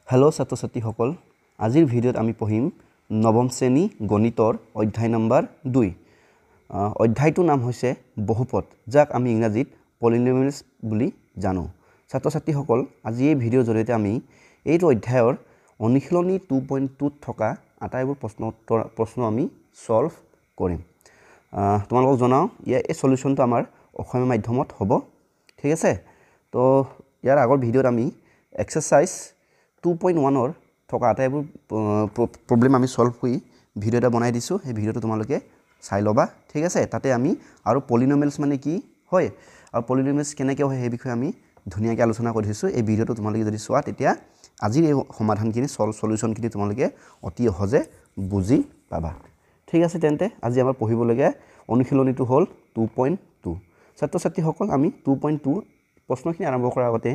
Hello' ছাত্ৰ-ছাত্ৰীসকল, আজিৰ ভিডিঅ'ত আমি পঢ়িম নৱম শ্ৰেণী গণিতৰ অধ্যায় নম্বৰ 2। অধ্যায়টোৰ নাম হৈছে বহুপদ, যাক আমি ইংৰাজীত পলিনমিয়েলছ বুলি জানো। ছাত্ৰ-ছাত্ৰীসকল, আজি এই ভিডিঅ'ৰ জৰিয়তে আমি এইটো অধ্যায়ৰ অনুশীলনী 2.2 থকা আটাইবোৰ প্ৰশ্ন আমি সলভ কৰিম। তোমালোকক জনাওঁ, এই সলিউশ্যনটো আমাৰ অসমীয়া মাধ্যমত হ'ব, ঠিক আছে। তো ইয়াৰ আগৰ ভিডিঅ'ত আমি এক্সাৰচাইজ 2.1 থকা আটাইবোৰ প্ৰব্লেম আমি সলভ কৰি ভিডিঅ' এটা বনাই দিছোঁ। সেই ভিডিঅ'টো তোমালোকে চাই ল'বা, ঠিক আছে। তাতে আমি আৰু পলিনমিয়েলছ মানে কি হয় আৰু পলিনমিয়েলছ কেনেকৈ হয় সেই বিষয়ে আমি ধুনীয়াকৈ আলোচনা কৰি দিছোঁ। এই ভিডিঅ'টো তোমালোকে যদি চোৱা তেতিয়া আজিৰ এই সমাধানখিনি সলিউশ্যনখিনি তোমালোকে অতি সহজে বুজি পাবা, ঠিক আছে। তেন্তে আজি আমাৰ পঢ়িবলগীয়া অনুশীলনীটো হ'ল 2.2। ছাত্ৰ-ছাত্ৰীসকল, আমি 2.2 প্ৰশ্নখিনি আৰম্ভ কৰাৰ আগতে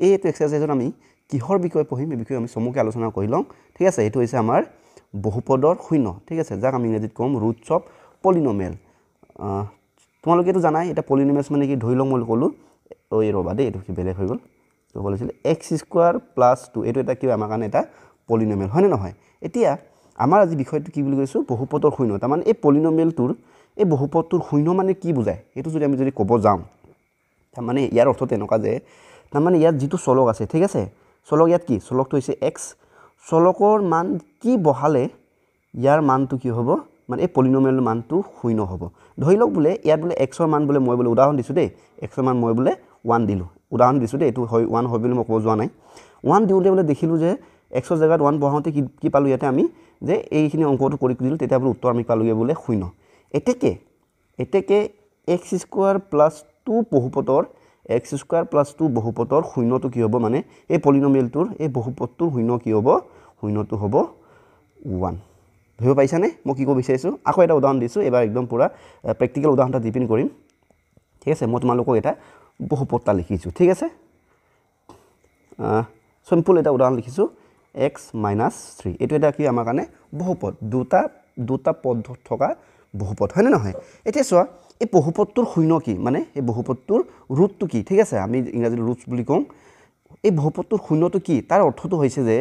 এইটো এক্সাৰচাইজত আমি কিহৰ বিষয়ে পঢ়িম এই বিষয়ে আমি চমুকৈ আলোচনা কৰি লওঁ, ঠিক আছে। এইটো হৈছে আমাৰ বহুপদৰ শূন্য, ঠিক আছে, যাক আমি ইংৰাজীত ক'ম ৰুটছ অফ পলিনমিয়েল। তোমালোকে এইটো জানাই, এটা পলিনমিয়েলছ মানে কি, ধৰি লওক মই ক'লোঁ ৰ'বা দেই, এইটো কি বেলেগ হৈ গ'ল, তো ক'লৈছিলে x² + 2, এইটো এটা কি আমাৰ কাৰণে এটা পলিনমিয়েল, হয়নে নহয়। এতিয়া আমাৰ আজি বিষয়টো কি বুলি কৈছোঁ, বহুপদৰ শূন্য। তাৰমানে এই পলিনমিয়েলটোৰ এই বহুপদটোৰ শূন্য মানে কি বুজায়, সেইটো যদি আমি ক'ব যাওঁ, তাৰমানে ইয়াৰ অৰ্থ তেনেকুৱা যে তাৰমানে ইয়াত যিটো চলক আছে, ঠিক আছে, চলক ইয়াত কি, চলকটো হৈছে x, চলকৰ মান কি বহালে ইয়াৰ মানটো কি হ'ব, মানে এই পলিনমিয়েলৰ মানটো শূন্য হ'ব। ধৰি লওক বোলে ইয়াত বোলে xৰ মান বোলে মই বোলে উদাহৰণ দিছোঁ দেই, xৰ মান মই বোলে 1 দিলোঁ, উদাহৰণ দিছোঁ দেই, এইটো হয় 1 হয় বুলি মই ক'ব যোৱা নাই। 1 দিওঁতে বোলে দেখিলোঁ যে xৰ জেগাত 1 বহাওঁতে কি পালোঁ, ইয়াতে আমি যে এইখিনি অংকটো কৰি দিলোঁ, তেতিয়া বোলে উত্তৰ আমি পালোঁগৈ বোলে শূন্য। এতেকে x² + 2 বহুপদৰ x² + 2 বহুপদৰ শূন্যটো কি হ'ব, মানে এই পলিনমিয়েলটোৰ এই বহুপদটোৰ শূন্য কি হ'ব, শূন্যটো হ'ব 1। ধৰিব পাৰিছানে মই কি ক'ব বিচাৰিছোঁ। আকৌ এটা উদাহৰণ দিছোঁ, এবাৰ একদম পূৰা প্ৰেক্টিকেল উদাহৰণ এটা ডিপেণ্ড কৰিম, ঠিক আছে। মই তোমালোকক এটা বহুপদ এটা লিখিছোঁ, ঠিক আছে। চিম্পল এটা উদাহৰণ লিখিছোঁ, x - 3, এইটো এটা কি আমাৰ কাৰণে বহুপদ, দুটা পদ থকা বহুপদ, হয়নে নহয়। এতিয়া চোৱা, এই বহুপদটোৰ শূন্য কি, মানে এই বহুপদটোৰ ৰুটটো কি, ঠিক আছে, আমি ইংৰাজীত ৰুটছ বুলি কওঁ। এই বহুপদটোৰ শূন্যটো কি, তাৰ অৰ্থটো হৈছে যে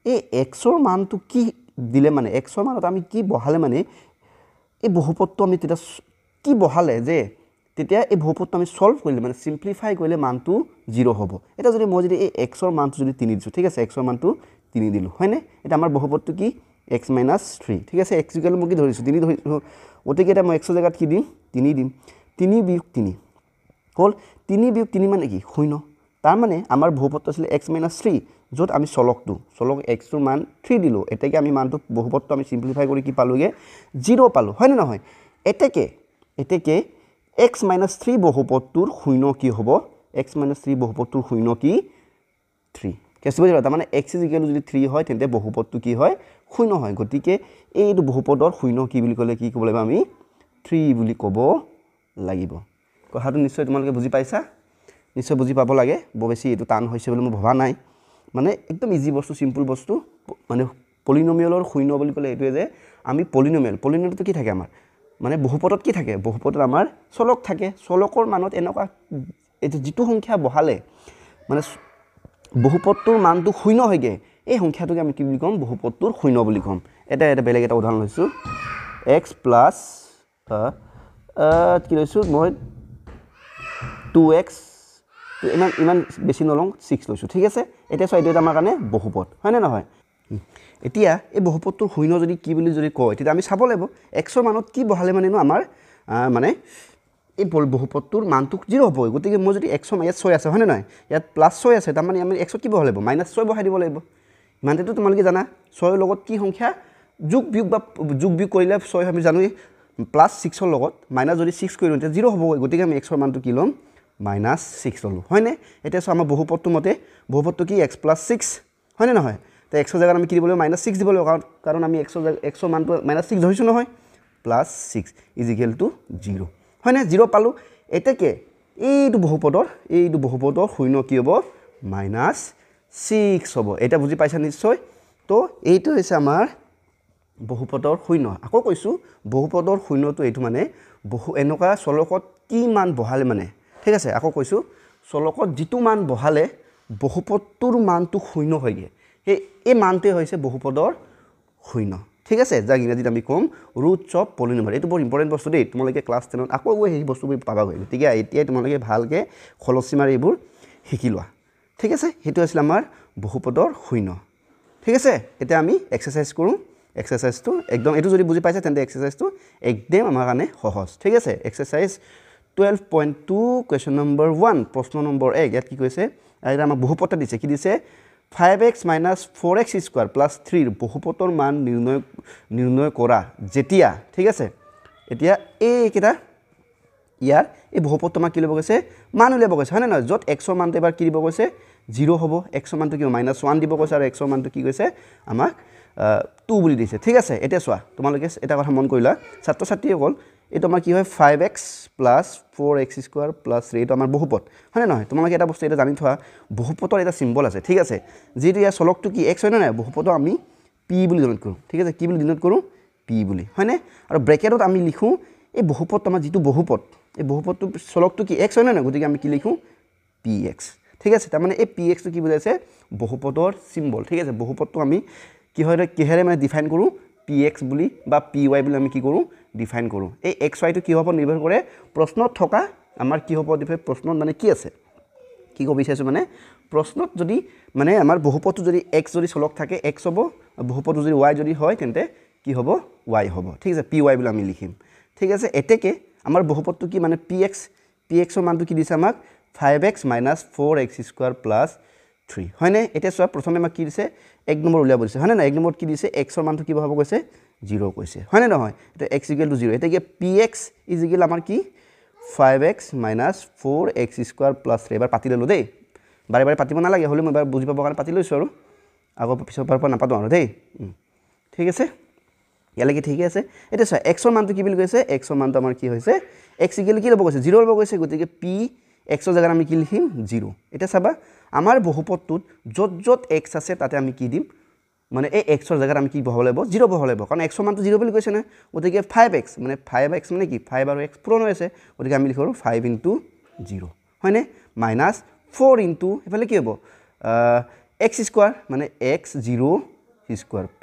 এই xৰ মানটো কি দিলে, মানে xৰ মানত আমি কি বহালে, মানে এই বহুপদটো আমি তেতিয়া কি বহালে যে তেতিয়া এই বহুপদটো আমি সলভ কৰিলে, মানে চিম্প্লিফাই কৰিলে মানটো 0 হ'ব। এতিয়া যদি মই যদি এই xৰ মানটো যদি 3 দিছোঁ, ঠিক আছে, xৰ মানটো 3 দিলোঁ, হয়নে। এতিয়া আমাৰ বহুপদটো কি x - 3, ঠিক আছে। x = মই কি ধৰিছোঁ, 3 ধৰিছোঁ, গতিকে এতিয়া মই xৰ জেগাত কি দিম, 3 দিম। 3 + 3 হ'ল, 3 + 3 মানে কি, শূন্য। তাৰমানে আমাৰ বহুপদটো আছিলে x - 3, য'ত আমি চলক xটোৰ মান 3 দিলোঁ। এতেকে আমি মানটো বহুপদটো আমি চিম্প্লিফাই কৰি কি পালোঁগৈ, 0 পালোঁ, হয়নে নহয়। এতেকে x - 3 বহুপদটোৰ শূন্য কি হ'ব, x - 3 বহুপদটোৰ শূন্য কি 3। কেছটো বুজিলা, তাৰমানে x = যদি 3 হয় তেন্তে বহুপদটো কি হয়, শূন্য হয়। গতিকে এইটো বহুপদৰ শূন্য কি বুলি ক'লে কি ক'ব লাগিব, আমি 3 বুলি ক'ব লাগিব। কথাটো নিশ্চয় তোমালোকে বুজি পাইছা, নিশ্চয় বুজি পাব লাগে। বৰ বেছি এইটো টান হৈছে বুলি মই ভবা নাই, মানে একদম ইজি বস্তু, চিম্পল বস্তু। মানে পলিনমিয়েলৰ শূন্য বুলি ক'লে এইটোৱে যে আমি পলিনমিয়েলটো কি থাকে আমাৰ, মানে বহুপদত কি থাকে, বহুপদত আমাৰ চলক থাকে। চলকৰ মানত এনেকুৱা এইটো যিটো সংখ্যা বহালে মানে বহুপদটোৰ মানটো শূন্য হয়গৈ, এই সংখ্যাটোকে আমি কি বুলি ক'ম, বহুপদটোৰ শূন্য বুলি ক'ম। এটা বেলেগ এটা উদাহৰণ লৈছোঁ, x প্লাছ কি লৈছোঁ মই 2x, ইমান বেছি নলওঁ, 6 লৈছোঁ, ঠিক আছে। এতিয়া চোৱা, এইটো এটা আমাৰ কাৰণে বহুপদ, হয়নে নহয়। এতিয়া এই বহুপদটোৰ শূন্য যদি কি বুলি যদি কয়, তেতিয়া আমি চাব লাগিব xৰ মানত কি বহালে মানেনো আমাৰ মানে এই বহুপদটোৰ মানটো 0 হ'ব। গতিকে মই যদি xৰ ইয়াত 6 আছে, হয়নে নহয়, ইয়াত +6 আছে, তাৰমানে আমি xত কি বহাব লাগিব, -6 বহাই দিব লাগিব। ইমানটো তোমালোকে জানা, 6ৰ লগত কি সংখ্যা যোগ বিয়োগ কৰিলে 6 আমি জানোৱেই, +6ৰ লগত মাইনাছ যদি 6 কৰি দিওঁ তেতিয়া 0 হ'বগৈ। গতিকে আমি xৰ মানটো কি ল'ম, -6 ল'লোঁ, হয়নে। এতিয়া চোৱা, আমাৰ বহুপদটোৰ মতে বহুপদটো কি x + 6, হয়নে নহয়। তো xৰ জেগাত আমি কি দিব লাগিব, -6 দিব লাগিব, কাৰণ আমি xৰ মানটো -6 ধৰিছোঁ নহয়, +6 = 0, হয়নে, 0 পালোঁ। এতেকে এইটো বহুপদৰ শূন্য কি হ'ব, -6 হ'ব। এতিয়া বুজি পাইছা নিশ্চয়। তো এইটো হৈছে আমাৰ বহুপদৰ শূন্য। আকৌ কৈছোঁ, বহুপদৰ শূন্যটো এইটো মানে এনেকুৱা চলকত কি মান বহালে, মানে ঠিক আছে। আকৌ কৈছোঁ, চলকত যিটো মান বহালে বহুপদটোৰ মানটো শূন্য হয়গৈ, এই মানটোৱে হৈছে বহুপদৰ শূন্য ঠিক আছে যাক ইংৰাজীত আমি কম ৰুটছ অফ পলিনমিয়েল এইটো বৰ ইম্পৰ্টেণ্ট বস্তু দেই তোমালোকে ক্লাছ 10ত আকৌ গৈ সেই বস্তুবোৰ পাবাগৈ গতিকে এতিয়াই তোমালোকে ভালকৈ খলচীমাৰ এইবোৰ শিকি লোৱা ঠিক আছে সেইটো আছিল আমাৰ বহুপদৰ শূন্য ঠিক আছে এতিয়া আমি এক্সাৰসাইজ কৰোঁ এক্সাৰসাইজটো একদম এইটো যদি বুজি পাইছা তেন্তে এক্সাৰসাইজটো একদম আমাৰ কাৰণে সহজ ঠিক আছে এক্সাৰসাইজ 12.2 question number 1 প্ৰশ্ন নম্বৰ 1 ইয়াত কি কৈছে এটা আমাক বহুপদটা দিছে কি দিছে 5x - 4x স্কয়ার + 3 ৰ বহুপদৰ মান নিৰ্ণয় কৰা যেতিয়া ঠিক আছে এতিয়া এই কেটা ইয়াৰ এই বহুপদটো আমাক কি ল'ব কৈছে মান উলিয়াব কৈছে হয় নহয় যত x ৰ মানটো এবাৰ কি দিব কৈছে 0 হ'ব x ৰ মানটো কি -1 দিব কৈছে আৰু x ৰ মানটো কি কৈছে আমাক 2 বুলি দিছে ঠিক আছে এতিয়া চোৱা তোমালোকে এটা কথা মন কৰিলা ছাত্ৰ ছাত্ৰীসকল এইটো আমাৰ কি হয় 5x + 4x স্কয়াৰ + 3 এইটো আমাৰ বহুপদ হয় নহয় তোমালোকে এটা বস্তু এটা জানি থোৱা বহুপদৰ এটা সিম্বল আছে ঠিক আছে যেটো ইয়াৰ চলকটো কি x হয় না বহুপদৰ আমি p বুলি ডিনোট কৰোঁ ঠিক আছে কি বুলি ডিনোট কৰোঁ p বুলি হয় না আৰু ব্ৰেকেটত আমি লিখো এই বহুপদ আমাৰ যেটো বহুপদ এই বহুপদটো চলকটো কি x হয় না গতিকে আমি কি লিখো px ঠিক আছে তাৰ মানে এই px টো কি বুজাইছে বহুপদৰ সিম্বল ঠিক আছে বহুপদটো আমি কি হয় কিহেৰে মানে ডিফাইন কৰোঁ px বুলি বা py বুলি আমি কি কৰোঁ ডিফাইন কৰোঁ এই xy টো কি হ'ব নিৰ্ভৰ কৰে প্ৰশ্নত থকা আমাৰ কি হ'ব ডিফাইন প্ৰশ্নত মানে কি আছে কি কব বিচাৰিছো মানে প্ৰশ্নত যদি মানে আমাৰ বহুপদটো যদি x যদি চলক থাকে x হ'ব বহুপদটো যদি y যদি হয় তেন্তে কি হ'ব y হ'ব ঠিক আছে py বুলি আমি লিখিম ঠিক আছে এতেকে আমাৰ বহুপদটো কি মানে px ৰ মানটো কি দিছে আমাক 5x - 4x স্কয়াৰ + 3 হয়নে এটা চোৱা প্ৰথমে আমাক কি দিছে 1 নম্বৰ উলিয়াব দিছে হয়নে না 1 নম্বৰত কি দিছে x ৰ মানটো কি হ'ব কৈছে 0 কৈছে হয়নে নহয় এটা x = 0 এটা কি px = আমাৰ কি 5x - 4x স্কয়াৰ + 3 এবাৰ পাতি ললো দেই বাৰে বাৰে পাতিব নালাগে হলে মই এবাৰ বুজি পাবৰ কাৰণে পাতি লৈছো আৰু আগৰ পিছৰ পৰা নাপাতো আৰু দেই ঠিক আছে ইয়ালৈকে ঠিক আছে এটা চোৱা x ৰ মানটো কি বুলি কৈছে x ৰ মানটো আমাৰ কি হৈছে x = কি ল'ব কৈছে 0 ল'ব কৈছে গতিকে p x ৰ জাগাত আমি কি লিখিম 0 এটা চাবা আমাৰ বহুপদটোত যত যত x আছে তাতে আমি কি দিম মানে এই x ৰ জাগাত আমি কি বহাব লাগিব 0 বহাব লাগিব কাৰণ x ৰ মানটো 0 বুলি কৈছে না গতিকে 5x মানে 5x মানে কি 5 আৰু x পূৰণ হৈ আছে গতিকে আমি লিখো 5 * 0 হয়নে -4 এফালে কি হ'ব x স্কয়ার মানে x 0 স্কয়ার +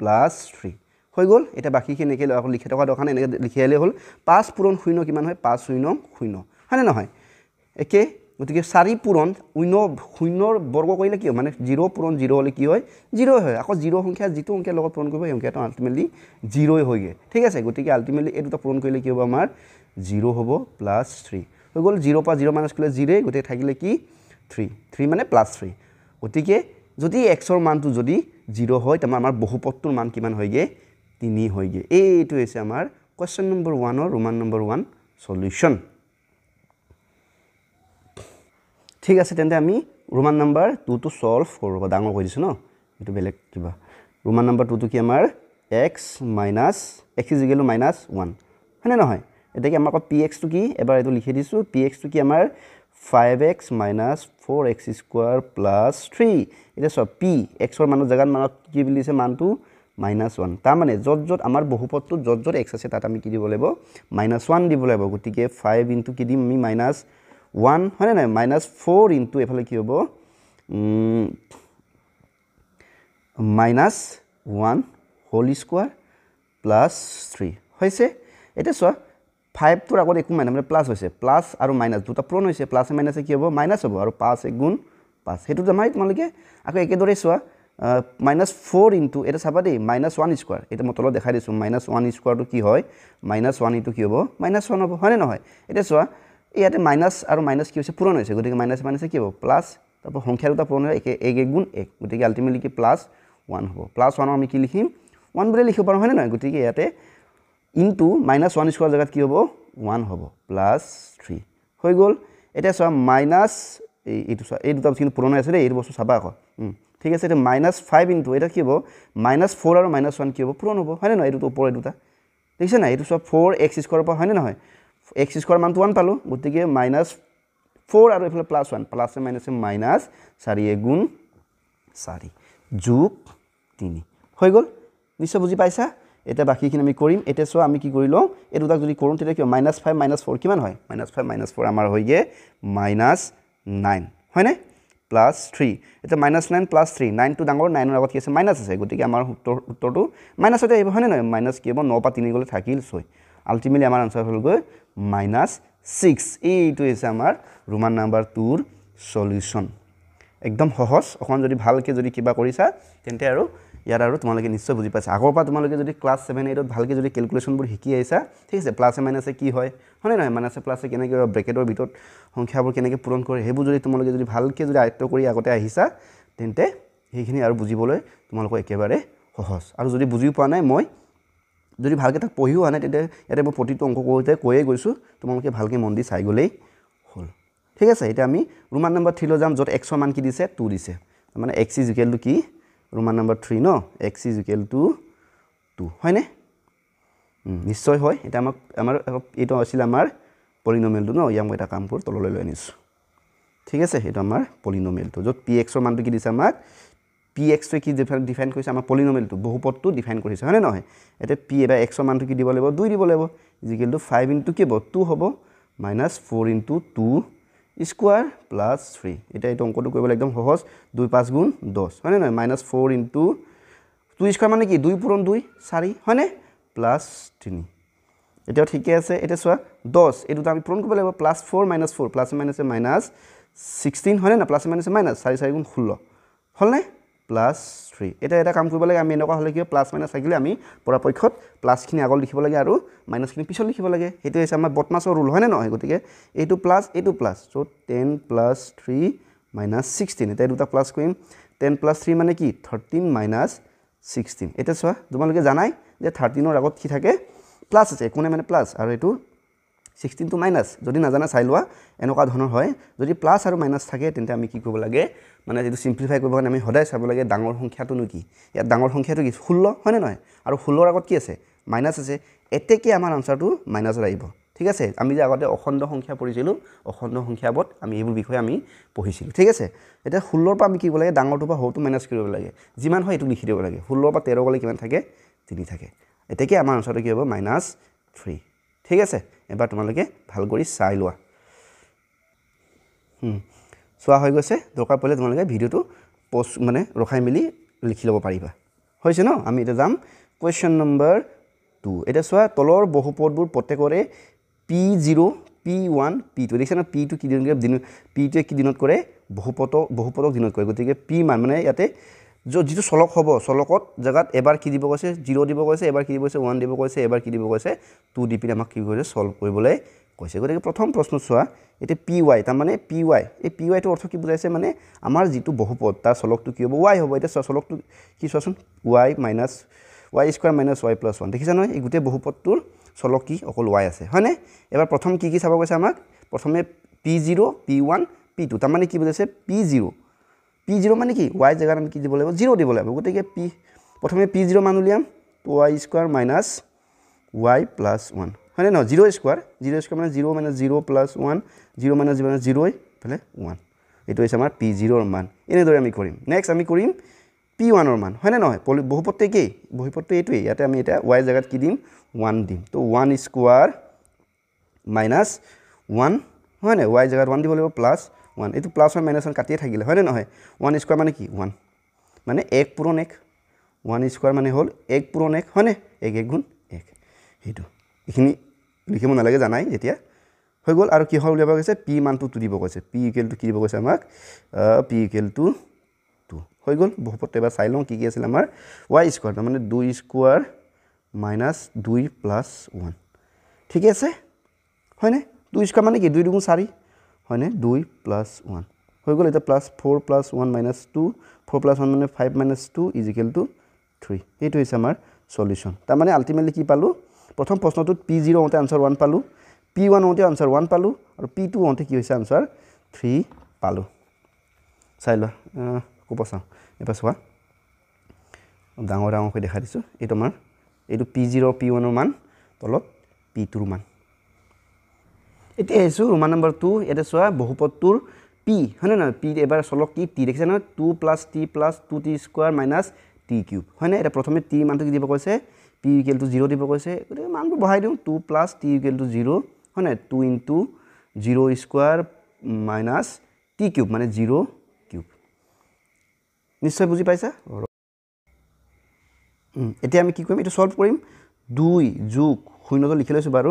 3 হৈ গল এটা বাকিখিনি একে আকৌ লিখি থকা দৰকাৰ নাই এনেকৈ লিখিলে হ'ল 5 * 0 কিমান হয় 5 * 0 0 হয়নে নহয় একে গতিকে 4 পূৰণ 0 বৰ্গ কৰিলে কি হয় মানে 0 পূৰণ 0 হলে কি হয় 0 হয় আকৌ 0 সংখ্যা যেটো সংখ্যাৰ লগত পূৰণ কৰিব এই সংখ্যাটো আলটিমেটলি 0 হয়গে ঠিক আছে গতিকে আলটিমেটলি এই দুটা পূৰণ কৰিলে কি হ'ব আমাৰ 0 হ'ব +3 হৈ গল 0 পৰা 0 মাইনাস কৰিলে 0 গতিকে থাকিলে কি 3 মানে +3 গতিকে যদি x ৰ মানটো যদি 0 হয় তেনে আমাৰ বহুপদটোৰ মান কিমান হয়গে 3 হয়গে এইটো হৈছে আমাৰ কোৱেশ্চন নম্বৰ 1 ৰ ৰোমান নম্বৰ 1 সলিউশন ঠিক আছে তেন্তে আমি ৰোমান নম্বৰ 2 টো সলভ কৰিব ডাঙৰ কৰি দিছো ন এটো বেলেগ কিবা ৰোমান নম্বৰ 2 টো কি আমাৰ x - x = -1 হয়নে নহয় এটা কি আমাৰ px টো কি এবাৰ এটো লিখি দিছো px টো কি আমাৰ 5x - 4x স্কয়াৰ + 3 এটা সব p x ৰ মানৰ জাগাত মান কি বুলি দিছে মানটো -1 তাৰ মানে যত যত আমাৰ বহুপদটো যত যত x আছে তাত আমি কি দিব লাগিব -1 দিব লাগিব গতিকে 5 কি দিম আমি -1 হয় না -4 এফালে কি হ'ব -1 হোল স্কয়ার + 3 হৈছে এটা চোৱা 5 তোৰ আগত একো মানে প্লাস হৈছে প্লাস আৰু মাইনাস দুটা পূৰণ হৈছে প্লাস মাইনাসে কি হ'ব মাইনাস হ'ব আৰু 5 * 1 = 5 হেতু জামাই তোমালোকে আকৌ একেদৰে চোৱা -4 এটা চাবা দেই -1 স্কয়ার এটা মই তলত দেখাই দিছো -1 স্কয়ার টো কি হয় -1 কি হ'ব -1 হ'ব হয় নহয় এটা চোৱা ইয়াতে মাইনাস আৰু মাইনাস কি হৈছে পূৰণ হৈছে গতিকে মাইনাস মাইনাসে কি হ'ব প্লাস তাৰপৰ সংখ্যা দুটা পূৰণ হয় 1 * 1 গতিকে আলটিমেটলি কি +1 হ'ব +1 আমি কি লিখিম 1 বুলি লিখিব পাৰো হয় নহয় গতিকে ইয়াতে ইনটু -1 স্কয়ার জায়গাত কি হ'ব 1 হ'ব +3 হৈ গল এটা চোৱা মাইনাস এইটো চোৱা এই দুটা কিন্তু পূৰণ হৈ আছে দেই এই বস্তু চাবা আকৌ ঠিক আছে এটা -5 এটা কি হ'ব -4 আৰু -1 কি হ'ব পূৰণ হ'ব হয় নহয় এইটো ওপৰ দুটা দেখিছে না এইটো চোৱা 4x স্কয়াৰ পৰা হয় নহয় x স্কয়াৰ মানটো 1 পালো গতিকে -4 আৰু এফালে +1 প্লাস মাইনাসে -4 * 4 যোগ 3 হৈ গল নিশ্চয় বুজি পাইছা এটা বাকিখিনি আমি কৰিম এটা চোৱা আমি কি কৰিলো এই দুটা যদি কৰোঁ তেতিয়া কি -5 - 4 কিমান হয় -5 - 4 আমাৰ হয়গে -9 হয় না প্লাছ 3 এটা -9 প্লাছ 3 9 টো ডাঙৰ 9 ৰ আগত কি আছে মাইনাছ আছে গতিকে আমাৰ উত্তৰটো মাইনাছতে আহিব হয়নে নহয় মাইনাছ কি হ'ব 9 পা 3 গলে থাকিল 6 আলটিমেটলি আমাৰ আনসাৰ হ'ল গৈ -6 এইটো হৈছে আমাৰ ৰোমান নাম্বাৰ 2 ৰ সলিউশন একদম সহজ অকন যদি ভালকে যদি কিবা কৰিছা তেন্তে আৰু ইয়াৰ আৰু তোমালোকে নিশ্চয় বুজি পাইছা আগৰ পৰা তোমালোকে যদি ক্লাস 7 8 ত ভালকে যদি ক্যালকুলেশনবোৰ শিকি আইছা ঠিক আছে প্লাস মাইনাসে কি হয় হয়নে নহয় মাইনাসে প্লাসে কেনেকৈ ব্ৰেকেটৰ ভিতৰত সংখ্যাবোৰ কেনেকৈ পূৰণ কৰে হেবোৰ যদি তোমালোকে যদি ভালকে যদি আয়ত্ত কৰি আগতে আহিছা তেন্তে সেইখিনি আৰু বুজিবলৈ তোমালোকৰ একেবাৰে সহজ আৰু যদি বুজি পোৱা নাই মই যদি ভালকে তাক পঢ়িও আনে তেন্তে ইয়াতে মই প্ৰতিটো অংক কৰোতে কৈয়ে গৈছো তোমালোকে ভালকে মন দি চাই গলেই হল ঠিক আছে এটা আমি ৰোমান নাম্বাৰ 3 লৈ যাম যত x ৰ মান কি দিছে 2 দিছে মানে x = কি ৰোমান নাম্বাৰ 3 ন x = 2 হয়নে নিশ্চয় হয় এটা আমাৰ এটা আছিল আমাৰ পলিনোমিয়েলটো ন ইয়াক মই এটা কাম কৰি তললৈ লৈ আনিছো ঠিক আছে এটা আমাৰ পলিনোমিয়েলটো যত px ৰ মানটো কি দিছে আমাক px টো কি ডিফাইন কৰিছে আমাৰ পলিনোমিয়েলটো বহুপদটো ডিফাইন কৰিছে হয়নে নহয় এটা p এবা x ৰ মানটো কি দিব লাগিব 2 দিব লাগিব = 5 * কি হ'ব 2 হ'ব -4 * 2 স্কয়ার প্লাস 3 এটা এই অঙ্কটো কৰিবলৈ একদম সহজ 2 5 গুণ 10 হয়নে নহয় -4 * 2 স্কয়ার মানে কি 2 পূৰণ 2 4 হয়নে প্লাস 3 এটা ঠিকই আছে এটা সোয়া 10 এই দুটা আমি পূৰণ কৰিব লাগিব +4 -4 প্লাস মাইনাসে -16 হয়নে না প্লাস মাইনাসে মাইনাস 4 4 গুণ 16 হলনে প্লাস 3 এটা কাম কৰিব লাগে আমি এনেকুৱা হলে কি প্লাস মাইনাস থাকিলে আমি পৰাপক্ষত প্লাস খিনি আগল লিখিব লাগে আৰু মাইনাস খিনি পিছত লিখিব লাগে হেতু হৈছে আমাৰ বটমাছৰ ৰুল হয়নে নহয় গতিকে এইটো প্লাস সো 10 + 3 - 16 এটা দুটা প্লাস কৰিম 10 + 3 মানে কি 13 - 16 এটা সোয়া তোমালোকে জানাই যে 13 ৰ আগত কি থাকে প্লাস আছে কোনে মানে প্লাস আৰু এটো 16 to মাইনাস যদি নাজানা চাই লোৱা এনেকুৱা ধৰণৰ হয় যদি প্লাস আৰু মাইনাস থাকে তেন্তে আমি কি কৰিব লাগে মানে যেটো সিম্পলিফাই কৰিব কাৰণে আমি সদায় চাব লাগে ডাঙৰ সংখ্যাটো নো কি ইয়াত ডাঙৰ সংখ্যাটো কি 16 হয়নে নহয় আৰু 16 ৰ আগত কি আছে মাইনাস আছে এতে কি আমাৰ আনসাৰটো মাইনাস আহিব ঠিক আছে আমি যে আগতে অখণ্ড সংখ্যা পঢ়িছিলো অখণ্ড সংখ্যাবত আমি এইবোৰ বিষয় আমি পঢ়িছিলো ঠিক আছে এটা 16 ৰ পৰা আমি কি কৰিব লাগে ডাঙৰটো পৰা হৰটো মাইনাস কৰিব লাগে যিমান হয় এটো লিখি দিব লাগে 16 ৰ পৰা 13 গলে কিমান থাকে 3 থাকে এতে কি আমাৰ আনসাৰটো কি হ'ব -3 ঠিক আছে এবাৰ তোমালোকে ভাল কৰি চাই লোৱা সোয়া হৈ গৈছে দৰকাৰ পৰিলে তোমালোকে ভিডিওটো পোষ্ট মানে ৰখাই মিলি লিখি ল'ব পাৰিবা হৈছে ন আমি এটা যাম কোৱেশ্চন নম্বৰ 2 এটা সোয়া তলৰ বহুপদবোৰ প্ৰত্যেকৰে p0 p1 p2 দেখিছা না p2 কি দিন p2 কি দিনত কৰে বহুপদক দিনত কৰে গতিকে p মান মানে ইয়াতে যেটো চলক হ'ব চলকত জাগাত এবাৰ কি দিব কৈছে 0 দিব কৈছে এবাৰ কি দিব কৈছে 1 দিব কৈছে এবাৰ কি দিব কৈছে 2 দি পিনে আমাক কি কৈছে সলভ কৰিবলৈ কৈছে গতিকে প্ৰথম প্ৰশ্ন চোৱা এতে py তাৰ মানে py এই py টো অৰ্থ কি বুজাইছে মানে আমাৰ যেটো বহুপদ তাৰ চলকটো কি হ'ব y হ'ব এটা চলকটো কি চোৱাচোন y - y² - y + 1 দেখিছা নহয় এই গুটে বহুপদটোৰ চলক কি অকল y আছে হয়নে এবাৰ প্ৰথম কি চাব কৈছে আমাক প্ৰথমে p0 p1 p2 তাৰ মানে কি বুজাইছে p0 মানে কি y জাগাত আমি কি দিব লাগিব 0 দিব লাগিব গতিকে p প্ৰথমে p0 মান উলিয়াম y² - y + 1 হয়নে ন 0² মানে 0 - 0 + 1 0 - 0 মানে 0 ফালে 1 এটো হৈছে আমাৰ p0 ৰ মান এনে দৰে আমি কৰিম নেক্সট আমি কৰিম p1 ৰ মান হয়নে নহয় বহুপদটো কি বহুপদটো এটোই ইয়াতে আমি এটা y জাগাত কি দিম 1 দিম তো 1² - 1 হয়নে y জাগাত 1 দিব লাগিব +1 এটো +1 - 1 কাটিয়ে থাকিলে হয়নে নহয় 1² মানে কি 1 মানে 1 পূৰণ 1 1² মানে হ'ল 1 পূৰণ 1 হয়নে 1 1 গুণ 1 হেতু এখিনি লিখিব নালাগে জানাই যেতিয়া হৈ গল আৰু কি হল উলিয়াব গৈছে p মানটো 2 দিব কৈছে p = কি দিব কৈছে আমাক p = 2 হৈ গল বহুপদটো এবাৰ চাই লওঁ কি কি আছিল আমাৰ y² তাৰ মানে 2² - 2 + 1 ঠিক আছে হয়নে 2² মানে কি 2 2 4 হয়নে 2 + 1 হৈ গল এটা +4 + 1 - 2 4 + 1 মানে 5 - 2 = 3 এইটো হৈছে আমাৰ সলিউশন তাৰ মানে আলটিমেটলি কি পালো প্ৰথম প্ৰশ্নটোত p0 হতে আনসাৰ 1 পালো p1 হতে আনসাৰ 1 পালো আৰু p2 হতে কি হৈছে আনসাৰ 3 পালো চাই লোৱা কোপছা এবাৰ চোৱা ডাঙৰ কৈ দেখা দিছো এইটো আমাৰ এইটো p0 p1 ৰ মান তলত p2 ৰ মান এতিয়া এসো ৰোমান নম্বৰ 2 এটা চোৱা বহুপদটোৰ p হয়নে না p এবাৰ চলক কি t দেখিছে না 2 + t + 2t² - t³ হয়নে এটা প্ৰথমে t মানটো কি দিব কৈছে p = 0 দিব কৈছে গতিকে মানটো বহাই দিও 2 + t = 0 হয়নে 2 * 0² - t³ মানে 0³ নিশ্চয় বুজি পাইছা এতিয়া আমি কি কৰিম এটো সলভ কৰিম 2 যোগ 0 তো লিখি লৈছো বাৰু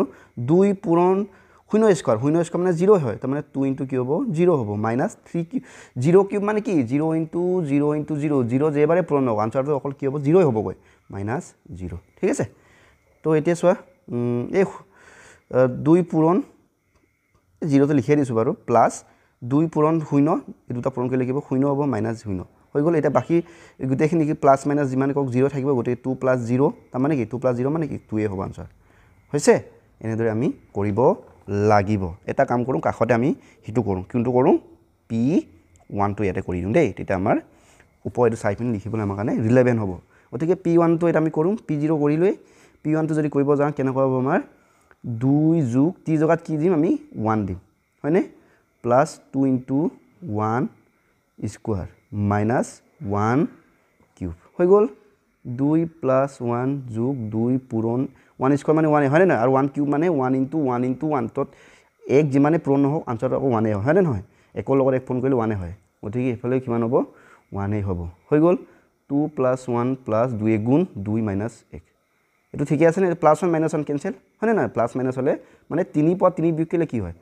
2 পূৰণ 0 স্কয়াৰ মানে 0 হয় তাৰ মানে 2 * কি হ'ব 0 হ'ব -3 0 কিউব মানে কি 0 * 0 * 0 0 যেবাৰে পূৰণ হ'ব আনসাৰটো অকল কি হ'ব 0 হ'ব গৈ -0 ঠিক আছে তো এতিয়া চোৱা এই 2 পূৰণ 0 তো লিখি দিছো বাৰু প্লাস 2 পূৰণ 0 এই দুটা পূৰণ কৰি লিখিব 0 হ'ব -0 হৈ গ'ল এটা বাকি গুটেখিনি কি প্লাস মাইনাস যিমান কক 0 থাকিব গুটে 2 + 0 তাৰ মানে কি 2 + 0 মানে কি 2 এ হ'ব আনসাৰ হৈছে এনেদৰে আমি কৰিব লাগিব এটা কাম কৰোঁ কাখতে আমি হিটু কৰোঁ কিন্তু কৰোঁ p1 টো ইয়াতে কৰি দিওঁ দেই তেতিয়া আমাৰ ওপৰটো চাই পিন লিখিবলৈ আমাৰ কাৰণে ৰিলেভেন্ট হ'ব গতিকে p1 টো এটা আমি কৰোঁ p0 কৰি লৈ p1 টো যদি কৰিব যাওঁ কেনেকুৱা হ'ব আমাৰ 2 যোগ t জগাত কি দিম আমি 1 দিম হয়নে প্লাস 2 * 1 স্কয়াৰ minus 1 কিউব হৈ গ'ল 2 + 1 যোগ 2 পূৰণ 1 স্কয়াৰ মানে 1 হয় না আৰু 1 কিউব মানে 1 * 1 * 1 তত এক যিমানে পূৰণ নহওক আনসাৰটো আকৌ 1 হয় না নহয় একৰ লগত এক পূৰণ কৰিলে 1 হয় গতিকে এফালে কিমান হ'ব 1 হ'ব হৈ গ'ল 2 + 1 + 2 গুণ 2 - 1 এটো ঠিকই আছে নে +1 - 1 কেনসেল হয় না প্লাস মাইনাস হলে মানে 3 প 3 বিয়োগ কি হয়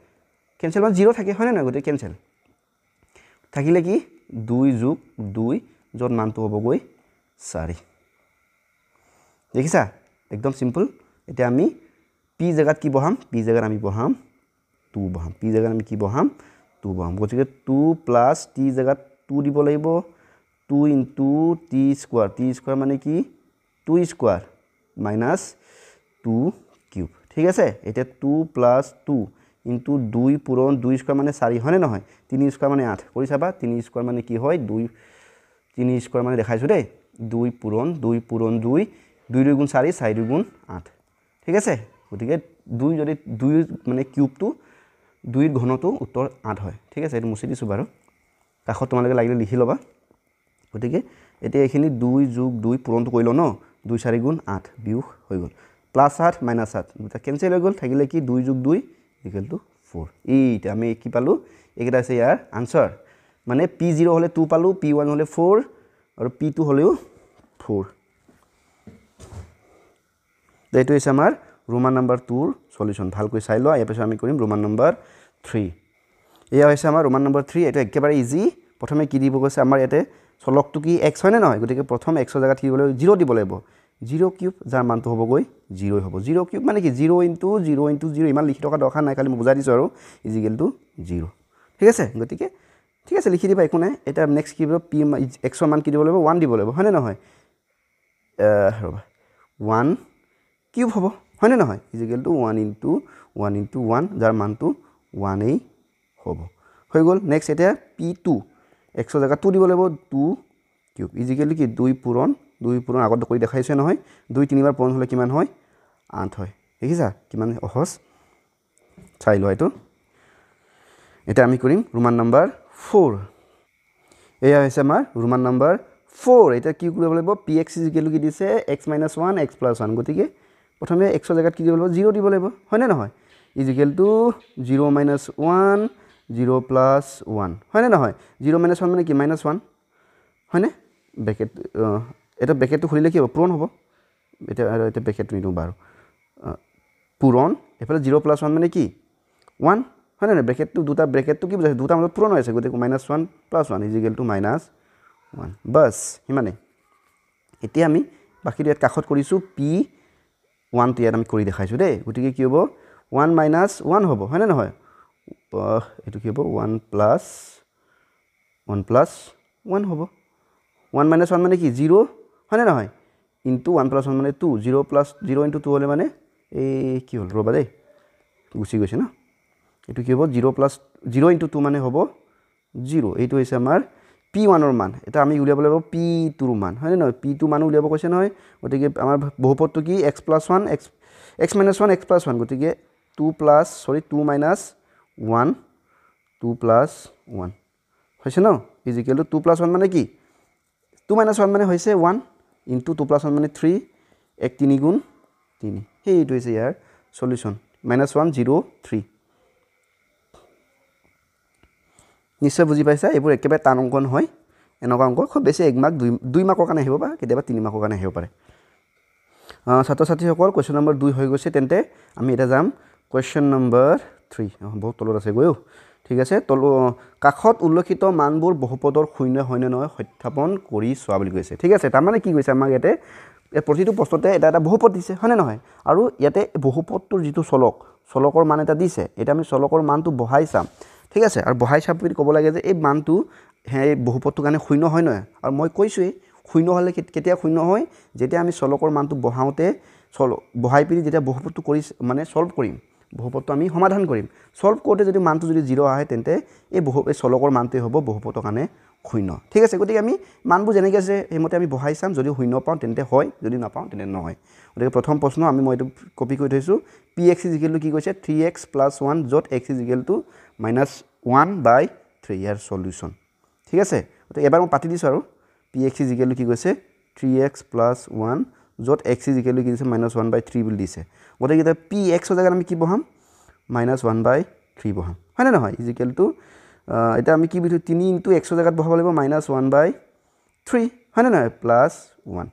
কেনসেল মানে 0 থাকে হয় না গতে কেনসেল থাকিলে কি 2 যোগ 2 যত মানটো হ'ব গৈ 4 দেখিছা একদম সিম্পল এটা আমি p জায়গাত কি বহাম p জায়গাত আমি বহাম 2 বহাম p জায়গাত আমি কি বহাম 2 বহাম গতিকে 2 + t জায়গাত 2 দিব লাগিব 2 * t স্কয়াৰ মানে কি 2 স্কয়াৰ - 2 কিউব ঠিক আছে এটা 2 + 2 * 2 পূৰণ 2 স্কয়াৰ মানে 4 হয় নে নহয় 3 স্কয়াৰ মানে 8 কৰি চাবা 3 স্কয়াৰ মানে কি হয় 2 3 স্কয়াৰ মানে দেখাইছো দেই 2 পূৰণ 2 2 2 গুণ 4 4 গুণ 8 ঠিক আছে গতিকে 2 যদি 2 মানে কিউবটো 2 ৰ ঘনটো উত্তৰ 8 হয় ঠিক আছে এটো মুছি দিছো বাৰু কাখত তোমালোকে লাগিলে লিখি লবা গতিকে এতিয়া এখিনি 2 যোগ 2 পূৰণটো কৰিলো ন 2 4 গুণ 8 বিয়োগ হৈ গ'ল +8 -8 দুটা কেনসেল হৈ গ'ল থাকিলে কি 2 যোগ 2 = 4 এইটা আমি কি পালো এইটা আছে ইয়াৰ আনসাৰ মানে p0 হলে 2 পালো p1 হলে 4 আৰু p2 হলেও 4 এইটো হৈছে আমাৰ ৰোমান নাম্বাৰ 2 ৰ সলিউশন ভালকৈ চাই লোৱা ইয়াৰ পিছত আমি কৰিম ৰোমান নাম্বাৰ 3 এয়া হৈছে আমাৰ ৰোমান নাম্বাৰ 3 এটা একেবাৰে ইজি প্ৰথমে কি দিব গৈছে আমাৰ ইয়াতে চলকটো কি x হয় নে নহয় গতিকে প্ৰথম x ৰ জায়গাত কি দিব লাগিব 0 দিব লাগিব 0 কিউব যাৰ মানটো হ'ব গৈ 0 হ'ব 0 কিউব মানে কি 0 * 0 * 0 ইমান লিখি থকা দৰকাৰ নাই খালি মই বুজাই দিছো আৰু = 0 ঠিক আছে গতিকে ঠিক আছে লিখি দিবা একো নাই এটা নেক্সট কি দিব p x ৰ মান কি দিব লাগিব 1 দিব লাগিব হয় নে নহয় ৰবা 1 কিউব হ'ব হয় নে নহয় = 1 * 1 যাৰ মানটো 1 এই হ'ব হৈ গ'ল নেক্সট এটা p2 x ৰ জায়গাত 2 দিব লাগিব 2 কিউব = কি 2 পূৰণ আগত কৰি দেখাইছে নহয় 2 3 বাৰ পূৰণ হলে কিমান হয় 8 হয় দেখিছা কিমান সহজ চাই লোৱা এটো এটা আমি কৰিম ৰোমান নাম্বাৰ 4 এয়া হৈছে আমাৰ ৰোমান নাম্বাৰ 4 এটা কি কৰিব লাগিব px = কি দিছে x - 1 x + 1 গতিকে প্ৰথমে x ৰ জায়গাত কি দিব লাগিব 0 দিব লাগিব হয় নে নহয় = 0 - 1 0 + 1 হয় নে নহয় 0 - 1 মানে কি -1 হয় নে ব্ৰেকেট এটা ব্ৰেকেটটো খুলিলে কি হ'ব পূৰণ হ'ব এটা ব্ৰেকেটটো নিদো বাৰু পূৰণ এফালে 0 + 1 মানে কি 1 হয় নে ব্ৰেকেটটো দুটা ব্ৰেকেটটো কি বুজাইছে দুটা মাজত পূৰণ হৈ আছে গতিকে -1 + 1 = -1 বাস হিমানে এতিয়া আমি বাকি ইয়াত কাখত কৰিছো p1 টো ইয়াত আমি কৰি দেখাইছো দেই গতিকে কি হ'ব 1 - 1 হ'ব হয় নে নহয় এটো কি হ'ব 1 + 1 হ'ব 1 - 1 মানে কি 0 হয় নে নহয় ইনটু 1 + 1 মানে 2 0 + 0 * 2 হলে মানে এই কি হল ৰবা দেই গুছি গৈছে না এটো কি হ'ব 0 + 0 * 2 মানে হ'ব 0 এইটো হৈছে আমাৰ p1 ৰ মান এটা আমি উলিয়াব লাগিব p2 ৰ মান হয় নে নহয় p2 মান উলিয়াব কৈছে নহয় গতিকে আমাৰ বহুপদটো কি x + 1 x - 1 x + 1 গতিকে 2 - 1 হৈছে ন = 2 + 1 মানে কি 2 - 1 মানে হৈছে 1 * 2 + 1 মানে 3 1 3 গুণ 3 এইটো হৈছে ইয়াৰ সলিউশন -1 0 3 নিশ্চয় বুজি পাইছা এইবোৰ একেবাৰে টান অংক নহয় এনেকুৱা অংক খুব বেছি 1 মাৰ্ক 2 মাৰ্কৰ কাৰণে আহিব বা কেতিয়াবা 3 মাৰ্কৰ কাৰণে আহিব পাৰে ছাত্ৰ ছাত্ৰীসকল কুৱেশ্যন নম্বৰ 2 হৈ গৈছে তেন্তে আমি এটা যাম কুৱেশ্যন নম্বৰ 3 বহুত তলত আছে গৈ ঠিক আছে কাষত উল্লেখিত মানবোৰ বহুপদৰ শূন্য হয়নে নহয় সত্যাপন কৰি চোৱা বুলি কৈছে ঠিক আছে তাৰমানে কি কৈছে আমাক ইয়াতে প্ৰতিটো প্ৰশ্নতে এটা বহুপদ দিছে হয়নে নহয় আৰু ইয়াতে বহুপদটোৰ যিটো চলকৰ মান এটা দিছে এটা আমি চলকৰ মানটো বহাই চাম ঠিক আছে আৰু বহাই চাম বুলি ক'ব লাগে যে এই মানটো এই বহুপদটোৰ কাৰণে শূন্য হয় নহয় আৰু মই কৈছোৱেই শূন্য হ'লে কেতিয়া শূন্য হয় যেতিয়া আমি চলকৰ মানটো বহাওঁতে বহাই পিনি যেতিয়া বহুপদটো কৰি মানে সলভ কৰিম বহুপদটো আমি সমাধান কৰিম সলভ কৰোঁতে যদি মানটো যদি 0 আহে তেন্তে এই চলকৰ মানটোৱে হ'ব বহুপদৰ কাৰণে শূন্য ঠিক আছে গতিকে আমি মানবোৰ যেনেকৈ আছে সেইমতে আমি বহাই চাম যদি শূন্য পাওঁ তেন্তে হয় যদি নাপাওঁ তেন্তে নহয় গতিকে প্ৰথম প্ৰশ্ন মই এইটো কপি কৰি থৈছোঁ px কি কৈছে 3x + 1 য'ত x -1/3 ইয়াৰ সলিউশ্যন ঠিক আছে গতিকে এবাৰ মই পাতি দিছোঁ আৰু px কি কৈছে 3x + 1 য'ত x কি দিছে -1/3 বুলি দিছে গতিকে এতিয়া px জেগাত আমি কি বহাম -1/3 বহাম হয়নে নহয় এতিয়া আমি কি বিধু 3 × x জেগাত বহাব লাগিব -1/3 হয়নে নহয় +1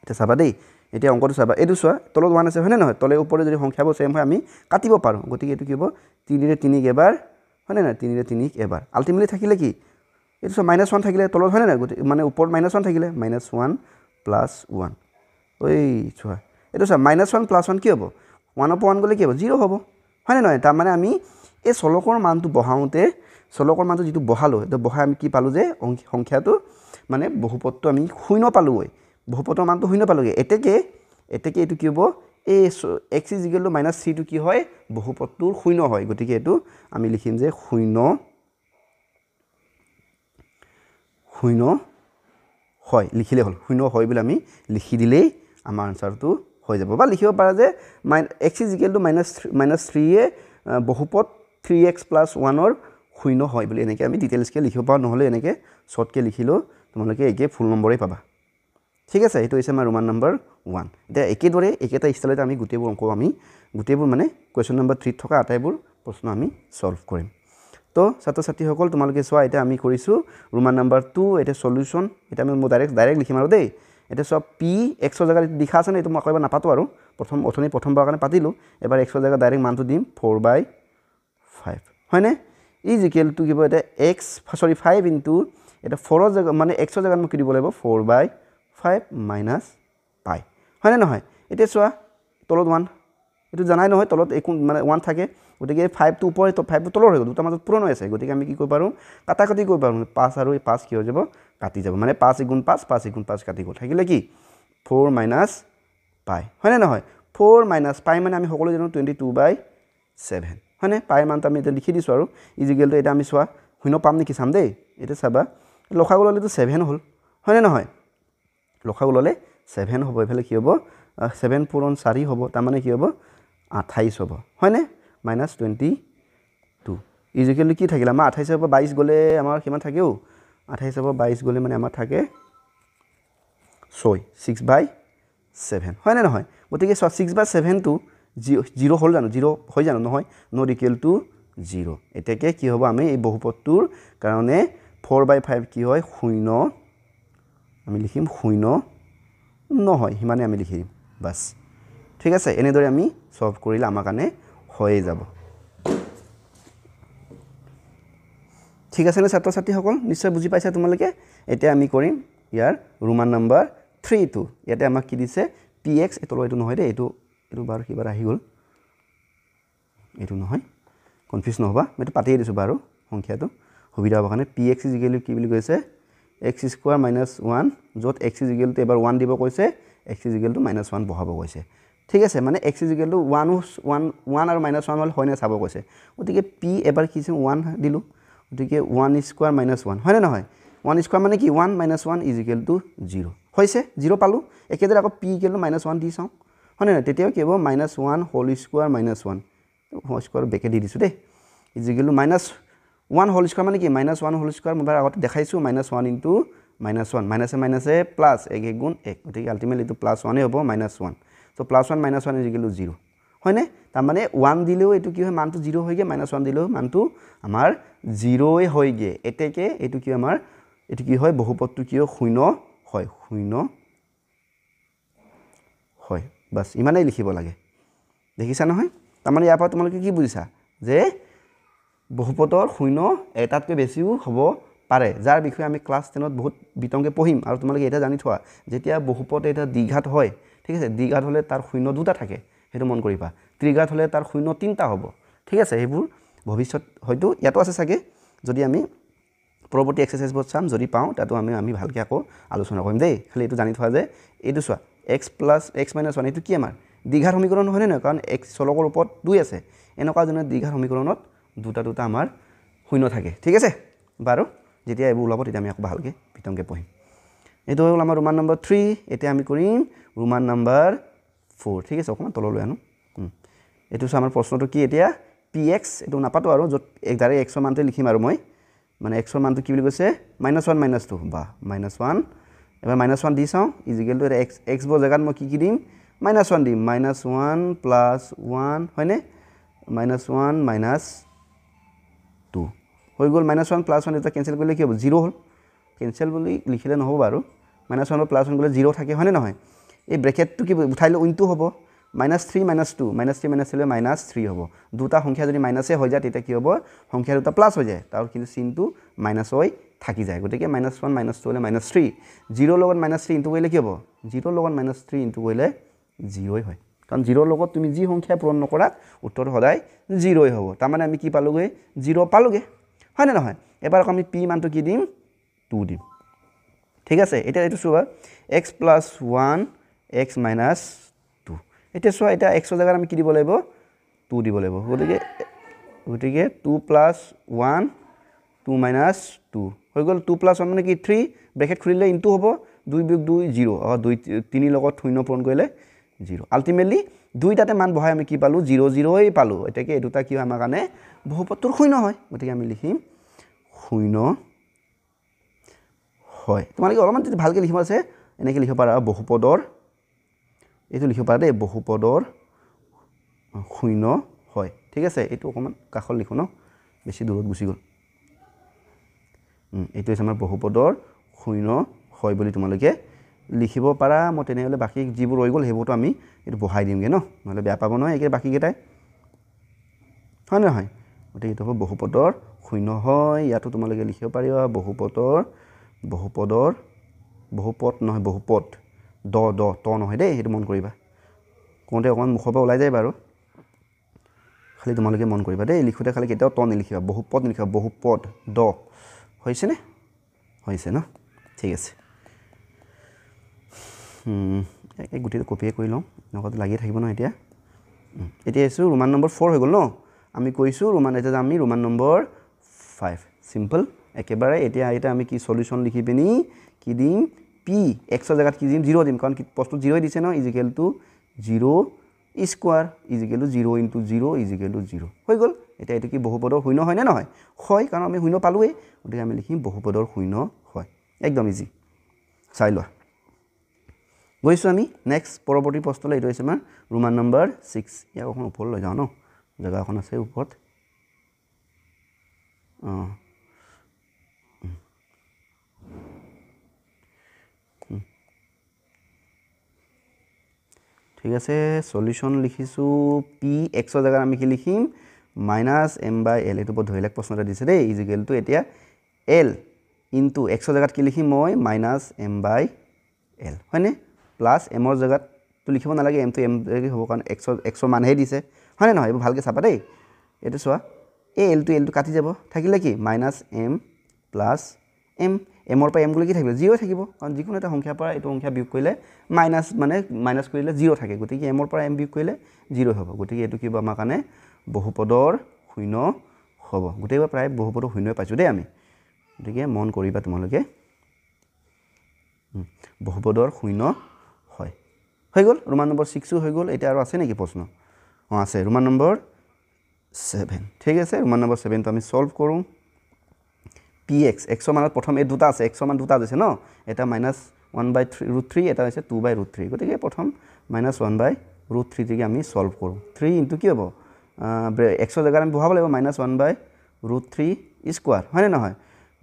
এতিয়া চাবা দেই এতিয়া অংকটো চাবা এইটো চোৱা তলত 1 আছে হয়নে নহয় তলে ওপৰে যদি সংখ্যাবোৰ সেম হয় আমি কাটিব পাৰোঁ গতিকে এইটো কি হ'ব 3 ৰে 3 এবাৰ হয়নে নহয় 3 ৰে 3 এবাৰ আল্টিমেটলি থাকিলে কি এইটো চোৱা -1 থাকিলে তলত হয়নে নহয় মানে ওপৰত -1 থাকিলে -1 + 1 ঐ চোৱা এইটো চোৱা -1 + 1 কি হ'ব 1 ৰ 1 গ'লে কি হ'ব 0 হ'ব হয়নে নহয় তাৰমানে আমি এই চলকৰ মানটো বহাওঁতে চলকৰ মানটো যিটো বহালোঁ সেইটো বহাই আমি কি পালোঁ যে সংখ্যাটো মানে বহুপদটো আমি শূন্য পালোঁগৈ বহুপদৰ মানটো শূন্য পালোঁগৈ এতেকে এইটো কি হ'ব এই x -3 টো কি হয় বহুপদটোৰ শূন্য হয় গতিকে এইটো আমি লিখিম যে শূন্য হয় লিখিলে হ'ল শূন্য হয় বুলি আমি লিখি দিলেই আমাৰ আনসাৰটো হৈ যাব বা লিখিব পাৰা যে x -3 এ বহুপদ 3x + 1 ৰ শূন্য হয় বুলি এনেকৈ আমি ডিটেইলছকৈ লিখিব পাৰোঁ নহ'লে এনেকৈ শ্বৰ্টকৈ লিখিলেও তোমালোকে একে ফুল নম্বৰেই পাবা ঠিক আছে এইটো হৈছে আমাৰ ৰোমান নম্বৰ 1 এতিয়া একেদৰে একেটা ষ্টাইলতে আমি গোটেইবোৰ অংক আমি গোটেইবোৰ মানে কুৱেশ্যন নম্বৰ 3 থকা আটাইবোৰ প্ৰশ্ন আমি সলভ কৰিম তো ছাত্ৰ ছাত্ৰীসকল তোমালোকে চোৱা এতিয়া আমি কৰিছোঁ ৰোমান নম্বৰ 2 এটা সলিউশ্যন এটা আমি ডাইৰেক্ট লিখিম আৰু দেই এটা চোৱা p x জেগাত লিখা আছে এইটো মই আকৌ এবাৰ নাপাতো আৰু প্ৰথমবাৰৰ কাৰণে পাতিলোঁ এবাৰ x জেগাত ডাইৰেক্ট মানটো দিম 4/5 হয়নে কি হ'ব এটা x 5 ইনটু এটা 4 জেগা মানে x জেগাত মই কি দিব লাগিব 4/5 মাইনাছ পাই হয়নে নহয় এতিয়া চোৱা তলত 1 এইটো জানাই নহয় তলত একো মানে 1 থাকে গতিকে 5 টো ওপৰত 5 টো তলৰ হৈ গ'ল দুটা মাজত পূৰণ হৈ আছে গতিকে আমি কি কৰিব পাৰোঁ কাটাকাটি কৰিব পাৰোঁ 5 আৰু 5 কি হৈ যাব কাটি যাব মানে 5 × 5 5 × 5 কাটি গ'ল থাকিলে কি 4 মাইনাছ পাই হয়নে নহয় 4 - পাই মানে আমি সকলো জানো 22/7 হয়নে পাইৰ মানটো আমি এতিয়া লিখি দিছোঁ আৰু ইজিকেলটো এটা আমি চোৱা শূন্য পাম নেকি চাম দেই এতিয়া চাবা লসাগু ল'লেতো 7 হ'ল হয়নে নহয় লসাগু ল'লে 7 হ'ব এইফালে কি হ'ব 7 পূৰণ 4 হ'ব তাৰমানে কি হ'ব 28 হ'ব হয়নে -22 ইজিকেলটো কি থাকিলে আমাৰ 28 হ'ব 22 গ'লে আমাৰ কিমান থাকেও 28 হ'ব 22 গ'লে মানে আমাৰ থাকে 6/7 হয়নে নহয় গতিকে 6/7 টো 0 হ'ল জানো 0 হৈ জানো নহয় নট ইকুৱেল টু 0 এতেকে কি হ'ব আমি এই বহুপদটোৰ কাৰণে 4/5 কি হয় শূন্য আমি লিখিম শূন্য নহয় হিমানে আমি লিখিম বাস ঠিক আছে এনেদৰে আমি সলভ কৰিলে আমাৰ কাৰণে হৈয়ে যাব ঠিক আছে না ছাত্ৰ ছাত্ৰীসকল নিশ্চয় বুজি পাইছা তোমালোকে এতিয়া আমি কৰিম ইয়াৰ ৰোমান নম্বৰ 3 টো ইয়াতে আমাক কি দিছে px এটো নহয় দে এটো বাৰ কিবা আহি গ'ল এটো নহয় কনফিউজ নহবা মই এটো পাতিয়ে দিছো বাৰু সংখ্যাটো সুবিধা হ'ব কাৰণে px কি বুলি কৈছে x² - 1 য'ত x এবাৰ 1 দিব কৈছে x -1 বহাব কৈছে ঠিক আছে মানে x 1 আৰু -1 হ'ল হয়নে চাব কৈছে গতিকে p এবাৰ কি 1 দিলো গতিকে 1² - 1 হয়নে নহয় 1² মানে কি 1 - 1 = 0 হৈছে 0 পালো একেদৰে আকৌ p -1 দি চাওঁ হয়নে নহয় তেতিয়াও কি হ'ব -1 হোল স্কয়াৰ -1 হোল স্কয়াৰ বেকে দি দিছো দেই -1 হোল স্কয়াৰ মানে কি -1 হোল স্কয়াৰ মই আগতে দেখাইছো -1 ইনটু -1 মাইনাসে মাইনাসে প্লাস 1 গুণ 1 গতিকে আলটিমেটলি তো +1 হ'ব -1 সো +1 - 1 = 0 হয়নে তাৰ মানে 1 দিলেও এটো কি হয় মানটো 0 হৈ গে -1 দিলেও মানটো আমাৰ 0 হৈ গে এতেকে এটো কি আমাৰ এটো কি হয় বহুপদটো কি শূন্য হয় হয় বাস ইমানেই লিখিব লাগে দেখিছা নহয় তাৰমানে ইয়াৰ পৰা তোমালোকে কি বুজিছা যে বহুপদৰ শূন্য এটাতকৈ বেছিও হ'ব পাৰে যাৰ বিষয়ে আমি ক্লাছ 10 ত বহুত বিতংকে পঢ়িম আৰু তোমালোকে এটা জানি থোৱা যেতিয়া বহুপদ এটা দ্বিঘাত হয় ঠিক আছে দ্বিঘাত হলে তাৰ শূন্য দুটা থাকে হেতু মন কৰিবা ত্ৰিঘাত হলে তাৰ শূন্য তিনটা হ'ব ঠিক আছে এইবোৰ ভৱিষ্যত হয়তো ইয়াতো আছে সাগে যদি আমি পৰৱৰ্তী এক্সাৰসাইজবোৰ চাম যদি পাওঁ তাতো আমি ভালকৈ আকৌ আলোচনা কৰিম দেই খালি এটো জানি থোৱা যে এইটো চোৱা x + x - 1 এটো কি আমাৰ দ্বিঘাত সমীকৰণ হয় নে কাৰণ x চলকৰ ওপৰত 2 আছে এনেকুৱা জনে দ্বিঘাত সমীকৰণত দুটা আমাৰ শূন্য থাকে ঠিক আছে বাৰু যেতিয়া এইবোৰ ওলাব তেতিয়া আমি আকৌ ভালকৈ বিতংকে পঢ়িম এইটো হ'ল আমাৰ ৰোমান নম্বৰ 3 এতিয়া আমি কৰিম ৰোমান নম্বৰ 4 ঠিক আছে অকমান তললৈ আনো এইটো আমাৰ প্ৰশ্নটো কি এতিয়া px এটো নাপাতো আৰু যত একদাৰে x ৰ মানটো লিখিম আৰু মই মানে x ৰ মানটো কি বুলি কৈছে -1 -2 বা -1 এবাৰ -1 দি চাও ইকুৱেল টু x বৰ জায়গাত মই কি দিম -1 দিম -1 + 1 হয়নে -1 - 2 হৈ গল -1 + 1 এটা কেনসেল কৰিলে কি হ'ব 0 হ'ল কেনসেল বুলি লিখিলে নহব বাৰু -1 + 1 গলে 0 থাকে হয়নে নহয় এই ব্ৰেকেটটো কি উঠাইলে ইনটু হ'ব -3 - 2 -3 - 3 হ'ব দুটা সংখ্যা যদি মাইনাসে হৈ যায় তেতিয়া কি হ'ব সংখ্যা দুটা প্লাস হৈ যায় তাৰ কিন্তু চিনটো মাইনাস হৈ থাকি যায় গতিকে -1 - 2 হলে -3 0 লগত -3 ইনটু কৰিলে কি হ'ব 0 লগত -3 ইনটু কৰিলে 0 হয় কাৰণ 0 লগত তুমি যি সংখ্যা পূৰণ নকৰা উত্তৰ সদায় 0 হ'ব তাৰ মানে আমি কি পালোগে 0 পালোগে হয় না নহয় এবাৰ আমি p মানটো কি দিম 2 দিম ঠিক আছে এটা এটো চোৱা x + 1 x - 2 এতিয়া চোৱা এটা x ৰ জায়গাত আমি কি দিব লাগিব 2 দিব লাগিব গতিকে 2 + 1 2 - 2 হৈ গল 2 + 1 মানে কি 3 ব্ৰেকেট খুলিলে ইনটু হ'ব 2 * 2 0 2 3 লগত শূন্য পূৰণ কৰিলে 0 আলটিমেটলি দুইটাতে মান বহাই আমি কি পালো 0 0 এই পালো এটাকে এই দুটা কি আমাৰ কাৰণে বহুপদৰ শূন্য হয় গতিকে আমি লিখিম শূন্য হয় তোমালোকে অলপমান যদি ভালকৈ লিখিব আছে এনেকৈ লিখিব পাৰা বহুপদৰ এইটো লিখিব পাৰা দেই বহুপদৰ শূন্য হয় ঠিক আছে এইটো অকমান কাখল লিখো ন বেছি দূৰত গুচি গল এইটো হৈছে আমাৰ বহুপদৰ শূন্য হয় বুলি তোমালোকে লিখিব পাৰা মই তেনেহলে বাকি যিবোৰ ৰৈ গল হেবোটো আমি এটো বহাই দিমগে ন নহলে বেয়া পাব নহয় একে বাকি কেটাই হয় নহয় গতিকে এইটো হ'ব বহুপদৰ শূন্য হয় ইয়াতো তোমালোকে লিখিব পাৰিবা বহুপদ নহয় বহুপদ ত নহয় দেই সেইটো মন কৰিবা কোনতে অকমান মুখৰ পৰা ওলাই যায় বাৰু খালি তোমালোকে মন কৰিবা দেই লিখোতে খালি কেটাও ত নিলিখিবা বহুপদ নিলিখিবা বহুপদ দ হৈছে নে হৈছে ন ঠিক আছে এই গুটিটো কপিয়ে কৰি লওঁ নকত লাগি থাকিব ন এতিয়া এতিয়া এসো ৰোমান নম্বৰ 4 হৈ গল ন আমি কৈছো ৰোমান এটা আমি ৰোমান নম্বৰ 5 সিম্পল একেবাৰে এতিয়া আমি কি সলিউশন লিখি পেনি কি দিম p x ৰ জায়গাত কি দিম 0 দিম কাৰণ কি প্ৰশ্ন 0 দিছে ন equal to 0 square equal to 0 * 0 equal to 0 হৈ গল এতিয়া এটো কি বহুপদৰ শূন্য হয় নে নহয় হয় কাৰণ আমি শূন্য পালোৱে গতিকে আমি লিখিম বহুপদৰ শূন্য হয় একদম ইজি চাই লোৱা গৈছো আমি নেক্সট পৰৱৰ্তী প্ৰশ্নলৈ এইটো হৈছে আমাৰ ৰোমান নম্বৰ 6 ইয়াক অকন ওপৰলৈ যাও ন জায়গা এখন আছে ওপৰত ঠিক আছে সলিউশন লিখিছো p x ৰ জায়গাত আমি কি লিখিম -m/l এটো বহুত ধৰিলাক প্ৰশ্ন এটা দিছে দেই ইকুৱেল টু এতিয়া l ইনটু x ৰ জায়গাত কি লিখিম মই -m/l হয়নে প্লাস m ৰ জায়গাত তো লিখিব নালাগে m তো m হ'ব কাৰণ x ৰ মানহে দিছে হয়নে নহয় এইবোৰ ভালকে চাপা দেই এটো চোৱা এই l to কাটি যাব থাকিলে কি -m + m m ৰ পৰা m গলে কি থাকিব 0 থাকিব কাৰণ যিকোনো এটা সংখ্যাৰ পৰা এইটো সংখ্যা বিয়োগ কৰিলে মাইনাস কৰিলে 0 থাকে গতিকে m ৰ পৰা m বিয়োগ কৰিলে 0 হ'ব গতিকে এটো কি হ'ব আমাৰ কাৰণে বহুপদৰ শূন্য হ'ব গোটেইবা প্ৰায় বহুপদৰ শূন্যই পাইছো দেই আমি গতিকে মন কৰিবা তোমালোকে বহুপদৰ শূন্য হয় হৈ গল ৰোমান নম্বৰ 6 হৈ গল এটা আৰু আছে নেকি প্ৰশ্ন আছে ৰোমান নম্বৰ 7 ঠিক আছে ৰোমান নম্বৰ 7 তো আমি সলভ কৰো px x ৰ মানত প্ৰথম এই দুটা আছে x ৰ মান দুটা আছে ন এটা -1/√3 এটা হৈছে 2/√3 গতিকে প্ৰথম -1/√3 টিকে আমি সলভ কৰো 3 ইনটু কি হ'ব x ৰ জায়গাত আমি বহাব লাগিব -1/√3 স্কয়াৰ হয় না নহয়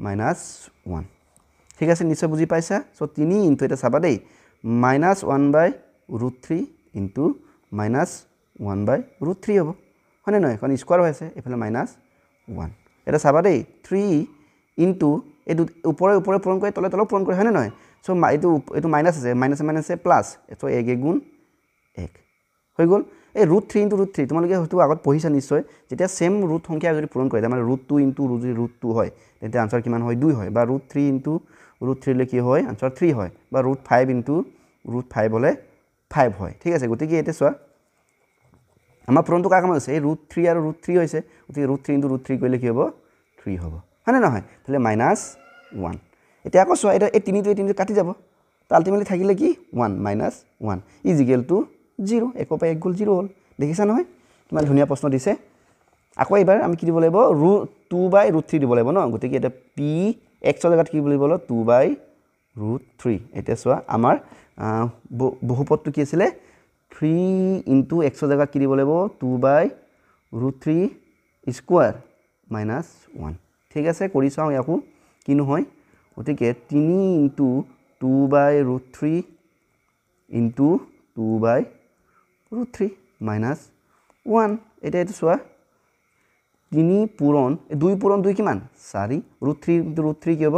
-1 ঠিক আছে নিশ্চয় বুজি পাইছা সো 3 ইনটু এটা চাবা দেই -1/√3 ইনটু -1/√3 হ'ব হয়নে নহয় কাৰণ স্কোয়াৰ হৈ আছে এফালে -1 এটা চাবা দেই 3 ইনটু এইটো ওপৰে ওপৰে পূৰণ কৰি তলে তলে পূৰণ কৰি হয়নে নহয় সো এইটো মাইনাছ আছে মাইনাছে প্লাছ সো 1 গুণ 1 হৈ গ'ল এই √3 ইনটু √3 তোমালোকে হয়তো আগত পঢ়িছা নিশ্চয় যেতিয়া সেম ৰুট সংখ্যা যদি পূৰণ কৰে মানে √2 ইনটু √2 হয় তেতিয়া আনসাৰ কিমান হয় 2 হয় বা √3 ইনটু √3 লে কি হয় আনসাৰ 3 হয় বা √5 ইনটু √5 হলে 5 হয় ঠিক আছে গতিকে এটা চোৱা আমাৰ পূৰণটো কাৰ কাম আছে এই √3 আৰু √3 হৈছে গতিকে √3 ইনটু √3 কৰিলে কি হ'ব 3 হ'ব হয়নে নহয় তাহলে -1 এতিয়া আকৌ চোৱা এটা এই 3 টো 3 কাটি যাব তো আলটিমেটলি থাকিলে কি 1 -1 ইজ ইকুৱেল টু 0 1 পৰা 1 গ'ল 0 হ'ল দেখিছা নহয় কিমান ধুনীয়া প্ৰশ্ন দিছে আকৌ এবাৰ আমি কি দিব লাগিব √2/√3 দিব লাগিব ন গতিকে এটা p x ৰ জায়গাত কি বুলি বলো 2/√3 এটা চোৱা আমাৰ বহুপদটো কি আছিল 3 ইনটু x ৰ জায়গাত কি দিব লাগিব 2/√3 স্কয়াৰ -1 ঠিক আছে কৰি চাও ইয়াকো কি নহয় গতিকে 3 ইনটু 2/√3 ইনটু 2/√3 -1 এটা এটা চোৱা 3 পূৰণ 2 পূৰণ 2 কিমান 4 √3 ইনটু √3 কি হ'ব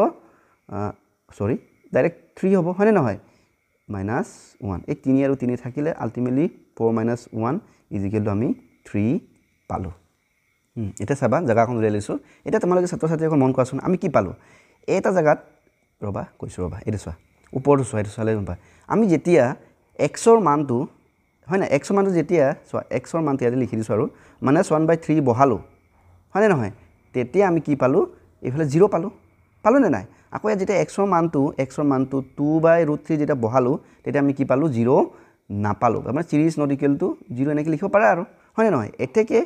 সৰি ডাইৰেক্ট 3 হ'ব হয়নে নহয় -1 এই 3 আৰু 3 থাকিলে আলটিমেটলি 4 - 1 ইজ ইকুৱেল টু আমি 3 পালো এটা চাবা জায়গাখন উলিয়াই লৈছো এটা তোমালোকে ছাত্ৰ ছাত্ৰীসকল মন কৰাচোন আমি কি পালো এটা জায়গাত ৰবা কৈছো ৰবা এটা চোৱা ওপৰটো চোৱা এটা চালে গম পা আমি যেতিয়া x ৰ মানটো হয় না x ৰ মানটো যেতিয়া চোৱা x ৰ মানটো ইয়াতে লিখি দিছো আৰু -1/3 বহালো হয়নে নহয় তেতিয়া আমি কি পালো এফালে 0 পালো নে নাই আকৌ যেতিয়া x ৰ মানটো 2/√3 যেতিয়া বহালো তেতিয়া আমি কি পালো 0 নাপালো মানে সিৰিজ নট ইকুৱেল টু 0 এনেকৈ লিখিব পাৰা আৰু হয়নে নহয় এতেকে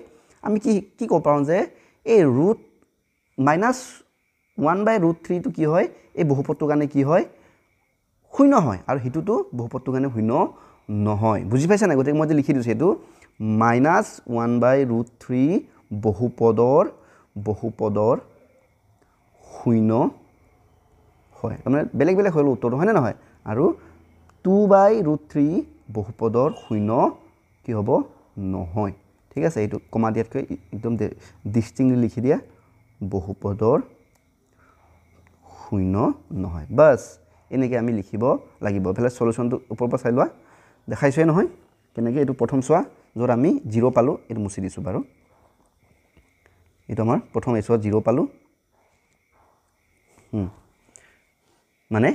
আমি কি কব পাৰো যে এই -1/√3 টো কি হয় এই বহুপদটোৰ কাৰণে কি হয় শূন্য হয় আৰু হিতুটো বহুপদটোৰ কাৰণে শূন্য নহয় বুজি পাইছা না গতিকে মই যে লিখি দিছো এটো -1/√3 বহুপদৰ শূন্য হয় মানে বেলেগ বেলেগ হলো উত্তৰটো হয় না নহয় আৰু 2/√3 বহুপদৰ শূন্য কি হ'ব নহয় ঠিক আছে এইটো কমা দিয়াতকৈ একদম ডিস্টিংক্টলি লিখি দিয়া বহুপদৰ শূন্য নহয় বাস এনেকৈ আমি লিখিব লাগিব ফলে সলিউশনটো ওপৰৰ পৰা চাই লোৱা দেখাইছে নহয় কেনেকৈ এইটো প্ৰথম চোৱা যত আমি 0 পালো এটো মুছি দিছো বাৰু এটো আমাৰ প্ৰথম এছত 0 পালো মানে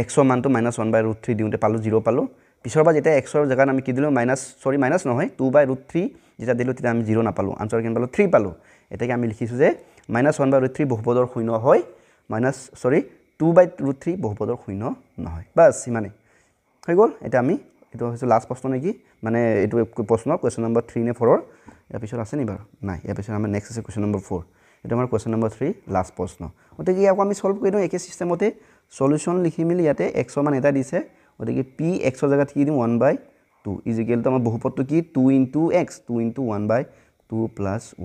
x ৰ মানটো -1/√3 দিওঁতে পালো 0 পালো পিছৰ বা যেতিয়া x ৰ জায়গাত আমি কি দিলো মাইনাস নহয় 2/√3 যেতিয়া দিলো তেতিয়া আমি 0 নাপালো আনসাৰ কিমান পালো 3 পালো এটাকে আমি লিখিছো যে -1/√3 বহুপদৰ শূন্য হয় 2/√3 বহুপদৰ শূন্য নহয় বাস ইমানে হৈ গল এটা আমি এটো হৈছে লাষ্ট প্ৰশ্ন নেকি মানে এটো প্ৰশ্ন কোৱেশ্চন নম্বৰ 3 নে 4 ৰ ইয়াৰ পিছত আছে নি বাৰু নাই ইয়াৰ পিছত আমাৰ নেক্সট আছে কোৱেশ্চন নম্বৰ 4 এটা আমাৰ কোৱেশ্চন নম্বৰ 3 লাষ্ট প্ৰশ্ন ওতেকি ইয়াক আমি সলভ কৰি দিও একে সিস্টেমতে সলিউশন লিখি মিলি ইয়াতে x ৰ মান এটা দিছে ওতেকি p x ৰ জায়গাত কি দিম 1/2 ইজ ইকুৱেল টু আমাৰ বহুপদটো কি 2 * x 2 * 1/2 +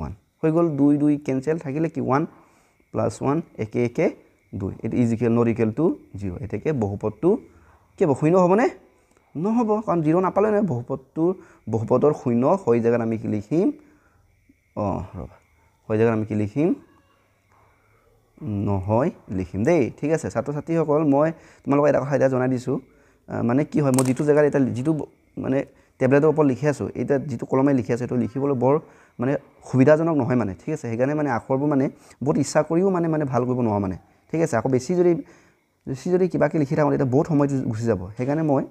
1 হৈ গল 2 2 কেনসেল থাকিলে কি 1 + 1 একে একে 2 it is equal not equal to 0 এতেকে বহুপদটো কি শূন্য হ'বনে নহব কাৰণ 0 নাপালে না বহুপদৰ শূন্য হৈ জায়গাত আমি কি লিখিম ৰবা হৈ জায়গাত আমি কি লিখিম নহয় লিখিম দেই ঠিক আছে ছাত্ৰ ছাত্ৰী সকল মই তোমালোকক এটা কথা জনাই দিছো মানে কি হয় মই যেটো জায়গাত এটা যেটো মানে টেবলেটৰ ওপৰত লিখি আছো এটা যেটো কলমে লিখি আছে এটো লিখিবলৈ বৰ মানে সুবিধাজনক নহয় মানে ঠিক আছে হেগানে মানে আখৰবোৰ মানে বহুত ইচ্ছা কৰিও মানে ভাল কৰিব নোৱা মানে ঠিক আছে আকৌ বেছি যদি কিবাকে লিখি থাকো এটা বহুত সময় গুচি যাব হেগানে মই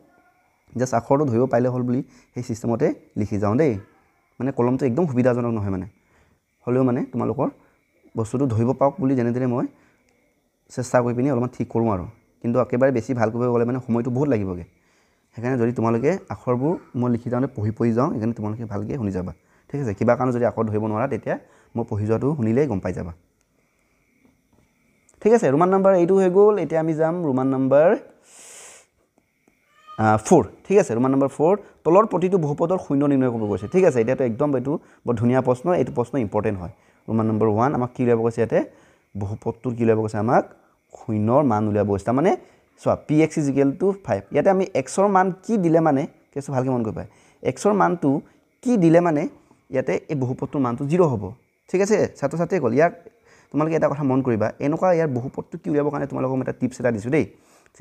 জাস্ট আখৰটো ধৰিব পাইলে হল বুলি সেই সিস্টেমতে লিখি যাও দেই মানে কলমটো একদম সুবিধাজনক নহয় মানে হলেও মানে তোমালোকৰ বস্তুটো ধৰিব পাওক বুলি জেনেদৰে মই চেষ্টা কৰি পিনি অলপমান ঠিক কৰো আৰু কিন্তু একেবাৰে বেছি ভাল কৰিব গলে মানে সময়টো বহুত লাগিবগে হেকাৰণে যদি তোমালোকে আখৰবোৰ মই লিখি যাওঁতে পঢ়ি যাওঁ এখানে তোমালোকে ভালকে শুনি যাবা ঠিক আছে কিবা কাৰণ যদি আখৰ ধৰিব নোৱাৰা তেতিয়া মই পঢ়ি যোৱাটো শুনিলেই গম পাই যাবা ঠিক আছে ৰোমান নাম্বাৰ এইটো হৈ গল এতিয়া আমি যাম ৰোমান নাম্বাৰ 4 ঠিক আছে ৰোমান নাম্বাৰ 4 তলৰ প্ৰতিটো বহুপদৰ শূন্য নিৰ্ণয় কৰিব কৈছে ঠিক আছে এতিয়াটো একদম এইটো বৰ ধুনীয়া প্ৰশ্ন এইটো প্ৰশ্ন ইম্পৰ্টেন্ট হয় ৰোমান নাম্বাৰ 1 আমাক কি লব কৈছে ইয়াতে বহুপদটোৰ কি লব কৈছে আমাক শূন্যৰ মান উলিয়াব গৈছে তাৰমানে চোৱা px = 5 ইয়াতে আমি xৰ মান কি দিলে মানে কেছটো ভালকৈ মন কৰিবা xৰ মানটো কি দিলে মানে ইয়াতে এই বহুপদটোৰ মানটো 0 হ'ব ঠিক আছে ছাত্ৰ ছাত্ৰীয়ে কল ইয়াক তোমালোকে এটা কথা মন কৰিবা এনেকুৱা ইয়াৰ বহুপদটো কি উলিয়াবৰ কাৰণে তোমালোকক এটা টিপছ এটা দিছোঁ দেই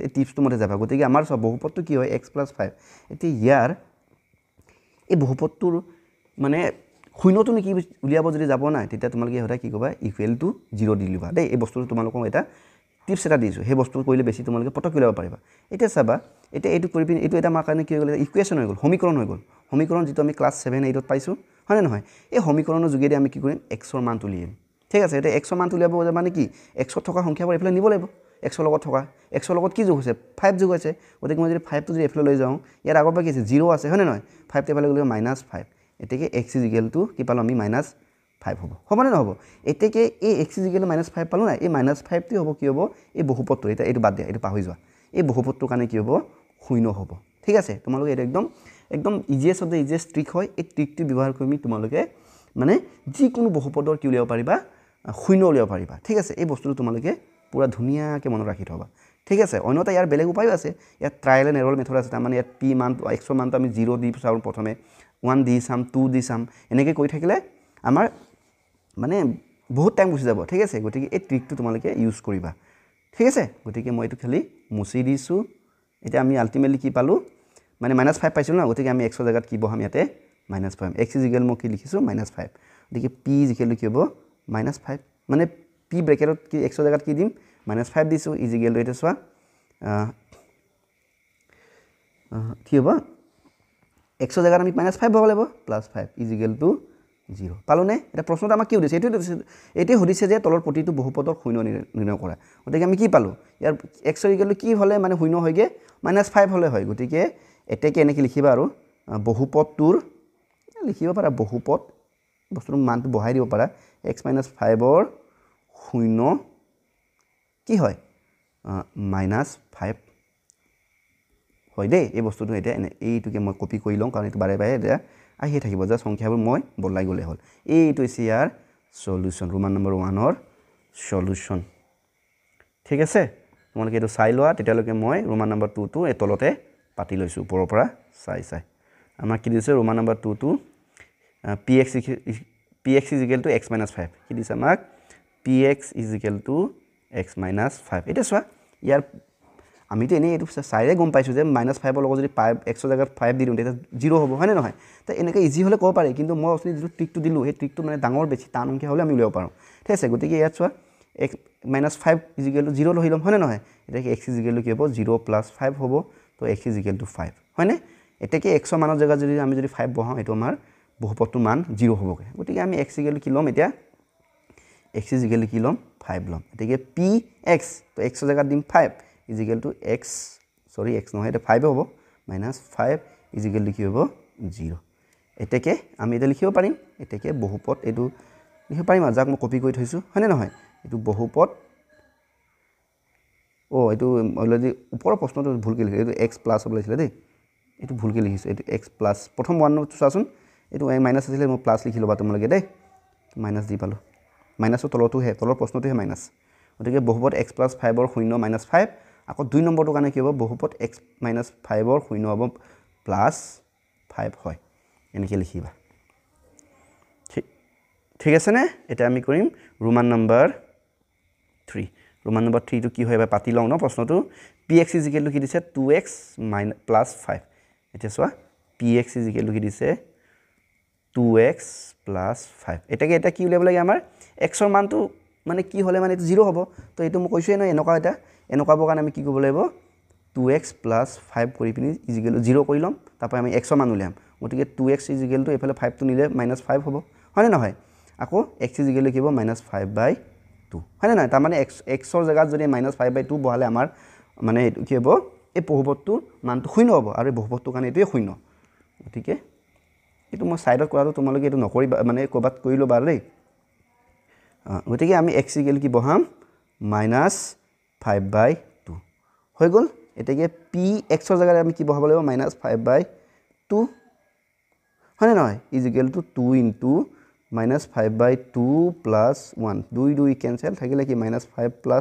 এই টিপছটো মতে যাবা গতিকে আমাৰ চোৱা বহুপদটো কি হয় x + 5 এতিয়া ইয়াৰ এই বহুপদটোৰ মানে শূন্যটো কি উলিয়াব যদি যাব নাই তেতিয়া তোমালোকে হঠাৎ কি ক'বা = 0 দি লিবা দেই এই বস্তুটো তোমালোকক এটা টিপছ এটা দিছোঁ সেই বস্তু কৰিলে বেছি তোমালোকে পটক উলিয়াব পাৰিবা এতিয়া চাবা এতিয়া এইটো কৰি পিনি এইটো এটা আমাৰ কাৰণে কি হৈ গ'ল ইকুৱেশ্যন হৈ গ'ল সমীকৰণ হৈ গ'ল সমীকৰণ যিটো আমি ক্লাছ 7 8ত পাইছোঁ হয়নে নহয় এই সমীকৰণৰ যোগেদি আমি কি কৰিম xৰ মানটো উলিয়াম ঠিক আছে এতিয়া xৰ মানটো উলিয়াব মানে কি xত থকা সংখ্যাবোৰ এইফালে নিব লাগিব xৰ লগত থকা xৰ লগত কি যোগ হৈছে 5 যোগ হৈছে গতিকে মই যদি 5টো যদি এইফালে লৈ যাওঁ ইয়াৰ আগৰ পৰা কি আছে 0 আছে হয়নে নহয় 5 তে এইফালে গ'লে -5 এতেকে x = কি পালো আমি -5 হ'ব হ'বনে নহ'ব এতেকে এই x = -5 পালো না এই -5 টো হ'ব কি হ'ব এই বহুপদটো এটা এইটো বাদ দিয়া এইটো পাহৰি যোৱা এই বহুপদটোৰ কাৰণে কি হ'ব শূন্য হ'ব ঠিক আছে তোমালোকে এটা একদম ইজিয়েষ্ট অফ দ্য ইজিয়েষ্ট ট্ৰিক হয় এই ট্ৰিকটো ব্যৱহাৰ কৰি তোমালোকে মানে যিকোনো বহুপদৰ কি উলিয়াব পাৰিবা শূন্য উলিয়াব পাৰিবা ঠিক আছে এই বস্তুটো তোমালোকে পুৰা ধুনীয়াকৈ মনত ৰাখি থবা ঠিক আছে অন্যথা ইয়াৰ বেলেগ উপায়ো আছে ইয়াত ট্ৰায়েল এণ্ড এৰৰ মেথড আছে তাৰমানে ইয়াত p মানটো xৰ মানটো আমি 0 দি চাওঁ প্ৰথমে 1 দি চাম 2 দি চাম এনেকৈ কৰি থাকিলে আমাৰ মানে বহুত টাইম গুচি যাব ঠিক আছে গতিকে এই ট্ৰিকটো তোমালোকে ইউজ কৰিবা ঠিক আছে গতিকে মই এইটো খালি মুছি দিছোঁ এতিয়া আমি আল্টিমেটলি কি পালোঁ মানে -5 পাইছিলোঁ না গতিকে আমি xৰ জেগাত কি বহাম ইয়াতে -5 x = মই কি লিখিছোঁ -5 গতিকে p = কি হ'ব -5 মানে p ব্ৰেকেটত কি xৰ জেগাত কি দিম -5 দিছোঁ = এটা চোৱা কি হ'ব xৰ জেগাত আমি -5 বহাব লাগিব +5 = 0 পালোনে এটা প্ৰশ্নটো আমাক কি সুধিছে এইটোৱে সুধিছে যে তলৰ প্ৰতিটো বহুপদৰ শূন্য নিৰ্ণয় কৰা গতিকে আমি কি পালোঁ ইয়াৰ xৰ = কি হ'লে মানে শূন্য হয়গে -5 হ'লে হয় গতিকে এতেকে এনেকৈ লিখিবা আৰু বহুপদটোৰ লিখিব পাৰা বহুপদ বস্তুটোৰ মানটো বহাই দিব পাৰা x - 5ৰ শূন্য কি হয় -5 হয় দেই এই বস্তুটো এতিয়া এইটোকে মই কপি কৰি লওঁ কাৰণ এইটো বাৰে বাৰে এতিয়া আহিয়ে থাকিব যে সংখ্যাবোৰ মই বদলাই গ'লে হ'ল এইটো হৈছে ইয়াৰ সলিউশ্যন ৰোমান নম্বৰ 1ৰ সলিউশ্যন ঠিক আছে তোমালোকে এইটো চাই লোৱা তেতিয়ালৈকে মই ৰোমান নম্বৰ 2টো এই তলতে পাতি লৈছোঁ ওপৰৰ পৰা চাই আমাক কি দিছে ৰোমান নম্বৰ 2টো px = x - 5 কি দিছে আমাক px = x - 5 এতিয়া চোৱা ইয়াৰ আমিতো এনেই এইটো চাইৰে গম পাইছোঁ যে -5ৰ লগত যদি xৰ জেগাত 5 দি দিওঁ তেতিয়া 0 হ'ব হয়নে নহয় তো এনেকৈ ইজি হ'লে ক'ব পাৰি কিন্তু মই অথনি যিটো ট্ৰিকটো দিলোঁ সেই ট্ৰিকটো মানে ডাঙৰ বেছি টান সংখ্যা হ'লে আমি উলিয়াব পাৰোঁ ঠিক আছে গতিকে ইয়াত চোৱা x - 5 = 0 লৈ ল'ম হয়নে নহয় এতিয়া x = কি হ'ব 0 + 5 হ'ব তো x = 5 হয়নে এতেকে xৰ মানৰ জেগাত যদি আমি 5 বহাওঁ এইটো আমাৰ বহুপদটোৰ মান 0 হ'বগৈ গতিকে আমি x = কি ল'ম এতিয়া x = কি ল'ম 5 ল'ম এতেকে px তো xৰ জেগাত দিম 5 = x সৰি x নহয় এটা 5 হ'ব -5 = কি হ'ব 0 এতেকে আমি এটা লিখিব পাৰিম এতেকে বহুপদ এইটো লিখিব পাৰিম যাক মই কপি কৰি থৈছোঁ হয়নে নহয় এইটো বহুপদ এইটো অলৰেডি ওপৰৰ প্ৰশ্নটো ভুলকৈ লিখিছোঁ এইটো x প্লাছ হ'ব লাগিছিলে দেই এইটো ভুলকৈ লিখিছোঁ এইটো x প্লাছ প্ৰথম 1টো চোৱাচোন এইটো মাইনাছ আছিলে মই প্লাছ লিখি ল'বা তোমালোকে দেই মাইনাছ দি পালোঁ মাইনাছৰ তলৰটোহে তলৰ প্ৰশ্নটোহে মাইনাছ গতিকে বহুপদ x + 5ৰ শূন্য -5 আকৌ 2 নম্বৰটোৰ কাৰণে কি হ'ব বহুপদ x - 5ৰ শূন্য হ'ব +5 হয় এনেকৈ লিখিবা ঠিক আছে নে এটা আমি কৰিম ৰোমান নম্বৰ 3 ৰোমান নম্বৰ 3টো কি হয় এবাৰ পাতি লওঁ ন প্ৰশ্নটো px = কি দিছে 2x + 5 এতিয়া চোৱা px = কি দিছে 2x + 5 এটাকে এটা কি উলিয়াব লাগে আমাৰ xৰ মানটো মানে কি হ'লে মানে এইটো 0 হ'ব তো এইটো মই কৈছোঁৱে নহয় এনেকুৱাবৰ কাৰণে আমি কি কৰিব লাগিব 2x + 5 কৰি পিনি = 0 কৰি ল'ম তাৰপৰা আমি xৰ মান উলিয়াম গতিকে 2x = এইফালে 5টো নিলে -5 হ'ব হয়নে নহয় আকৌ x = কি হ'ব -5/2 হয়নে নহয় তাৰমানে xৰ জেগাত যদি -5/2 বহালে আমাৰ মানে এইটো কি হ'ব এই বহুপদটোৰ মানটো শূন্য হ'ব আৰু এই বহুপদটোৰ কাৰণে এইটোৱে শূন্য গতিকে এইটো মই ছাইডত কৰাটো তোমালোকে এইটো নকৰিবা মানে ক'ৰবাত কৰি ল'বা দেই গতিকে আমি x = কি বহাম -5/2 হৈ গ'ল এতেকে pxৰ জেগাত আমি কি বহাব লাগিব -5/2 হয়নে নহয় = 2 * -5/2 + 1 2 কেনসেল থাকিলে কি -5 +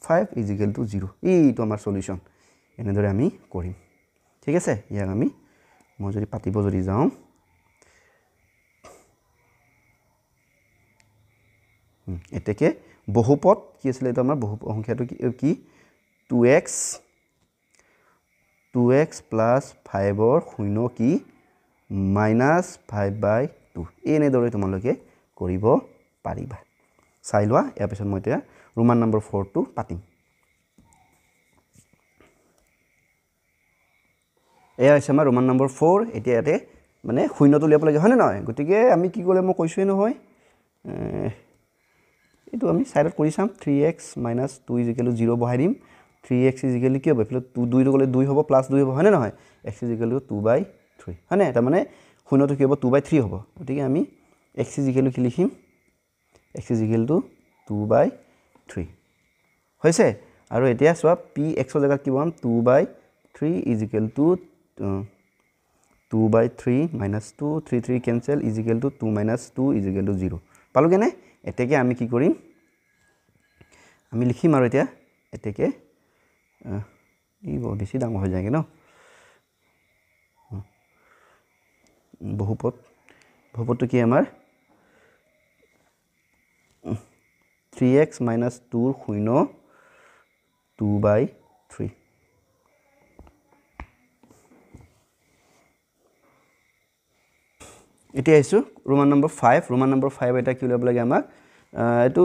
5 ইজ ইকুৱেল টু 0 এইটো আমাৰ সলিউশন এনেদৰে আমি কৰিম ঠিক আছে ইয়াক আমি মই যদি পাতিব যদি যাওঁ এতেকে বহুপদ কি আছিল এটা আমাৰ বহু সংখ্যাটো কি 2x 2x + 5 ৰ শূন্য কি -5/2 এনেদৰে তোমালোকে কৰিব পাৰিবা চাই লোৱা ইয়াৰ পিছত মই এতিয়া ৰোমান নম্বৰ 4 টো পাতিম এয়া হৈছে আমাৰ ৰোমান নম্বৰ 4 এতিয়া ইয়াতে মানে শূন্যটো উলিয়াব লাগে হয় নে নহয় গতিকে আমি কি কৰিলে মই কৈছোৱে নহয় এটো আমি সাইডত কৰি চাম 3x - 2 = 0 বহাই দিম 3x = কি হ'ব এফালে 2 টো গলে 2 হ'ব + 2 হ'ব হয় নে নহয় x = 2/3 হয় নে এটা মানে শূন্যটো কি হ'ব 2/3 হ'ব গতিকে আমি x = কি লিখিম x = 2/3 হৈছে আৰু এতিয়া চোৱা p x ৰ জায়গাত কি পাম 2/3 = 2/3 - 2 3 3 cancel = 2 - 2 = 0 পালোগে নে এতেকে আমি কি কৰিম আমি লিখিম আৰু এতিয়া এতেকে ই বেছি ডাঙৰ হৈ যায়গে ন বহুপদটো কি আমাৰ 3x - 2 ৰ শূন্য 2/3 এতিয়া আহিছো ৰোমান নম্বৰ 5 ৰোমান নম্বৰ 5 এটা কি উলিয়াব লাগে আমাক এটো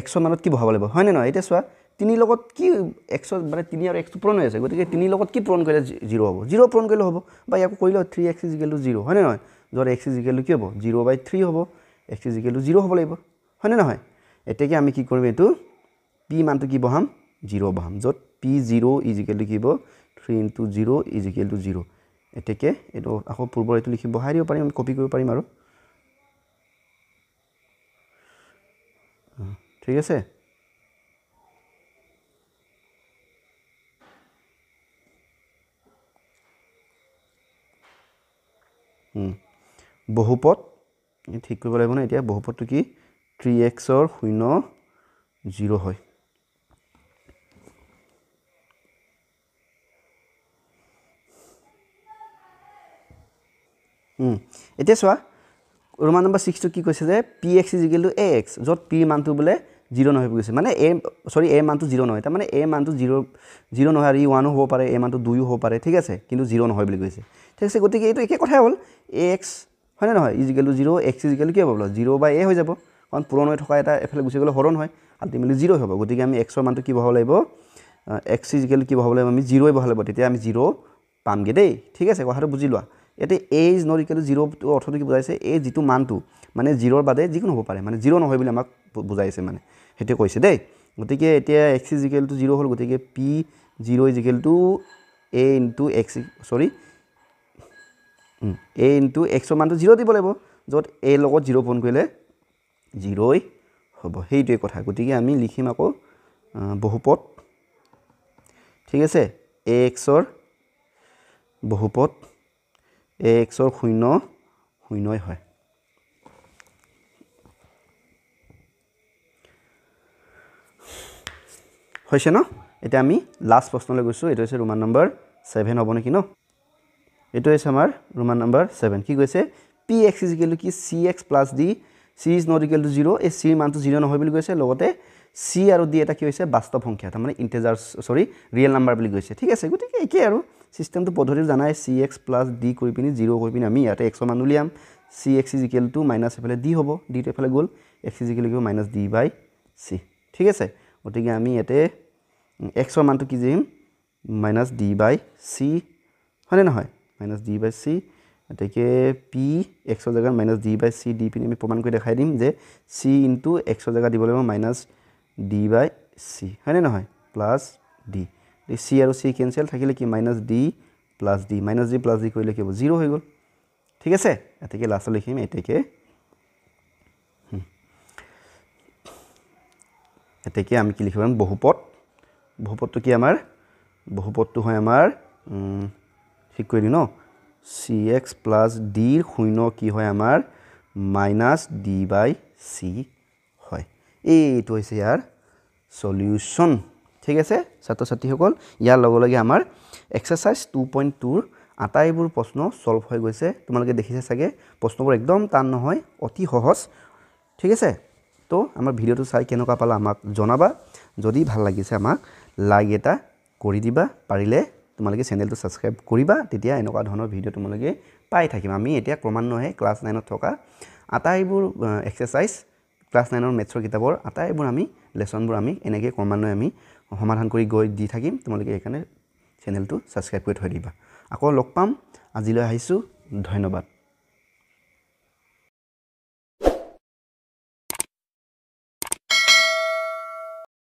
x ৰ মানত কি বহাব লাগিব হয় নে নহয় এতিয়া চোৱা 3 লগত কি x মানে 3 আৰু x টো পূৰণ হৈ আছে গতিকে 3 লগত কি পূৰণ কৰিলে 0 হ'ব 0 পূৰণ কৰিলে হ'ব বা ইয়াক কৰিলে 3x = 0 হয় নে নহয় যত x = কি হ'ব 0/3 হ'ব x = 0 হ'ব লাগিব হয় নে নহয় এতেকে আমি কি কৰিম এটো p মানটো কি বহাম 0 বহাম যত p0 = কি হ'ব 3 * 0 = 0 এতেকে এটো আকৌ পূৰ্বৰ এটো লিখি বহাই দিব পাৰিম আমি কপি কৰিব পাৰিম আৰু ঠিক আছে বহুপদ ঠিক কৰিব লাগিব না এতিয়া বহুপদটো কি 3x ৰ শূন্য 0 হয় এতিয়া চোৱা ৰোমান নম্বৰ 6 টো কি কৈছে যে px = ax যত p মানটো বলে 0 নহয় কৈছে মানে a মানটো 0 নহয় তা মানে a মানটো 0 নহয় আৰু 1 হ'ব পাৰে a মানটো 2 হ'ব পাৰে ঠিক আছে কিন্তু 0 নহয় বুলি কৈছে ঠিক আছে গতিকে এইটো একে কথাই হ'ল ax হয় না নহয় = 0 x = কি হ'ব 0/a হৈ যাব কাৰণ পূৰণ হৈ থকা এটা এফালে গুছি গলে হৰণ হয় আলটিমেটলি 0 হ'ব গতিকে আমি x ৰ মানটো কি বহাব লাগিব x = কি বহাব লাগিব আমি 0 বহাব লাগিব তেতিয়া আমি 0 পামগে দেই ঠিক আছে কথাটো বুজি লোৱা এতে a = 0 টো অৰ্থটো কি বুজাইছে a যিটো মানটো মানে 0 ৰ বাদে যিকোনো হ'ব পাৰে মানে 0 নহয় বুলি আমাক বুজাইছে মানে হেতে কৈছে দেই গতিকে এতিয়া x = 0 হ'ল গতিকে p0 = a * x সৰি a * x ৰ মানটো 0 দিব লাগিব যত a লগত 0 পূৰণ কৰিলে 0 হ'ব হেইটোৱে কথা গতিকে আমি লিখিম আকৌ বহুপদ ঠিক আছে ax ৰ বহুপদ ax ৰ শূন্য শূন্যই হয় হৈছে ন এটা আমি লাষ্ট প্ৰশ্নলৈ গৈছো এটো হৈছে ৰোমান নম্বৰ 7 হ'ব নেকি ন এটো হৈছে আমাৰ ৰোমান নম্বৰ 7 কি কৈছে px = কি cx + d c is not equal to 0 এই c ৰ মানটো 0 নহয় বুলি কৈছে লগতে c আৰু d এটা কি হৈছে বাস্তৱ সংখ্যা তাৰ মানে ইন্টিজাৰ সৰি ৰিয়েল নাম্বাৰ বুলি কৈছে ঠিক আছে গতিকে একে আৰু সিস্টেমটো পদ্ধতিটো জানাই cx + d কৰি পিনি 0 কৰি পিনি আমি ইয়াতে x ৰ মান উলিয়াম cx = মাইনাস এফালে d হ'ব d টো এফালে গল x = -d/c ঠিক আছে গতিকে আমি ইয়াতে x ৰ মানটো কি দিম -d/c হয় নে নহয় -d/c এতেকে p x ৰ জায়গাত -d/c দি পিনি আমি প্ৰমাণ কৰি দেখাই দিম যে c * x ৰ জায়গাত দিব লাগিব -d/c হয় নে নহয় +d c আৰু c কেনসেল থাকিলে কি -d + d -d + d কৰিলে কি হ'ব 0 হৈ গল ঠিক আছে এতেকে লাষ্ট লিখিম এতেকে আমি কি লিখিম বহুপদটো কি আমাৰ বহুপদটো হয় আমাৰ ঠিক কৰি দিও ন cx + d ৰ শূন্য কি হয় আমাৰ -d/c হয় এইটো হৈছে ইয়াৰ সলিউশন ঠিক আছে ছাত্ৰ ছাত্ৰীসকল ইয়াৰ লগে লগে আমাৰ এক্সাৰসাইজ 2.2 আটাইবোৰ প্ৰশ্ন সলভ হৈ গৈছে তোমালোকে দেখিছে চাগে প্ৰশ্নবোৰ একদম টান নহয় অতি সহজ ঠিক আছে তো আমাৰ ভিডিওটো চাই কেনেকুৱা পালা আমাক জনাবা যদি ভাল লাগিছে আমাক লাইক এটা কৰি দিবা পাৰিলে তোমালোকে চেনেলটো সাবস্ক্ৰাইব কৰিবা তেতিয়া এনেকুৱা ধৰণৰ ভিডিও তোমালোকে পাই থাকিম আমি এতিয়া ক্ৰমান্বয়ে ক্লাছ 9 ত থকা আটাইবোৰ এক্সাৰসাইজ ক্লাছ 9 ৰ মেথছৰ কিতাপৰ আটাইবোৰ আমি লেসনবোৰ আমি এনেকৈ ক্ৰমান্বয়ে আমি সমাধান কৰি গৈ দি থাকিম তোমালোকে এখানে চেনেলটো সাবস্ক্ৰাইব কৰি থৈ দিবা আকৌ লগ পাম আজিলৈ আহিছো ধন্যবাদ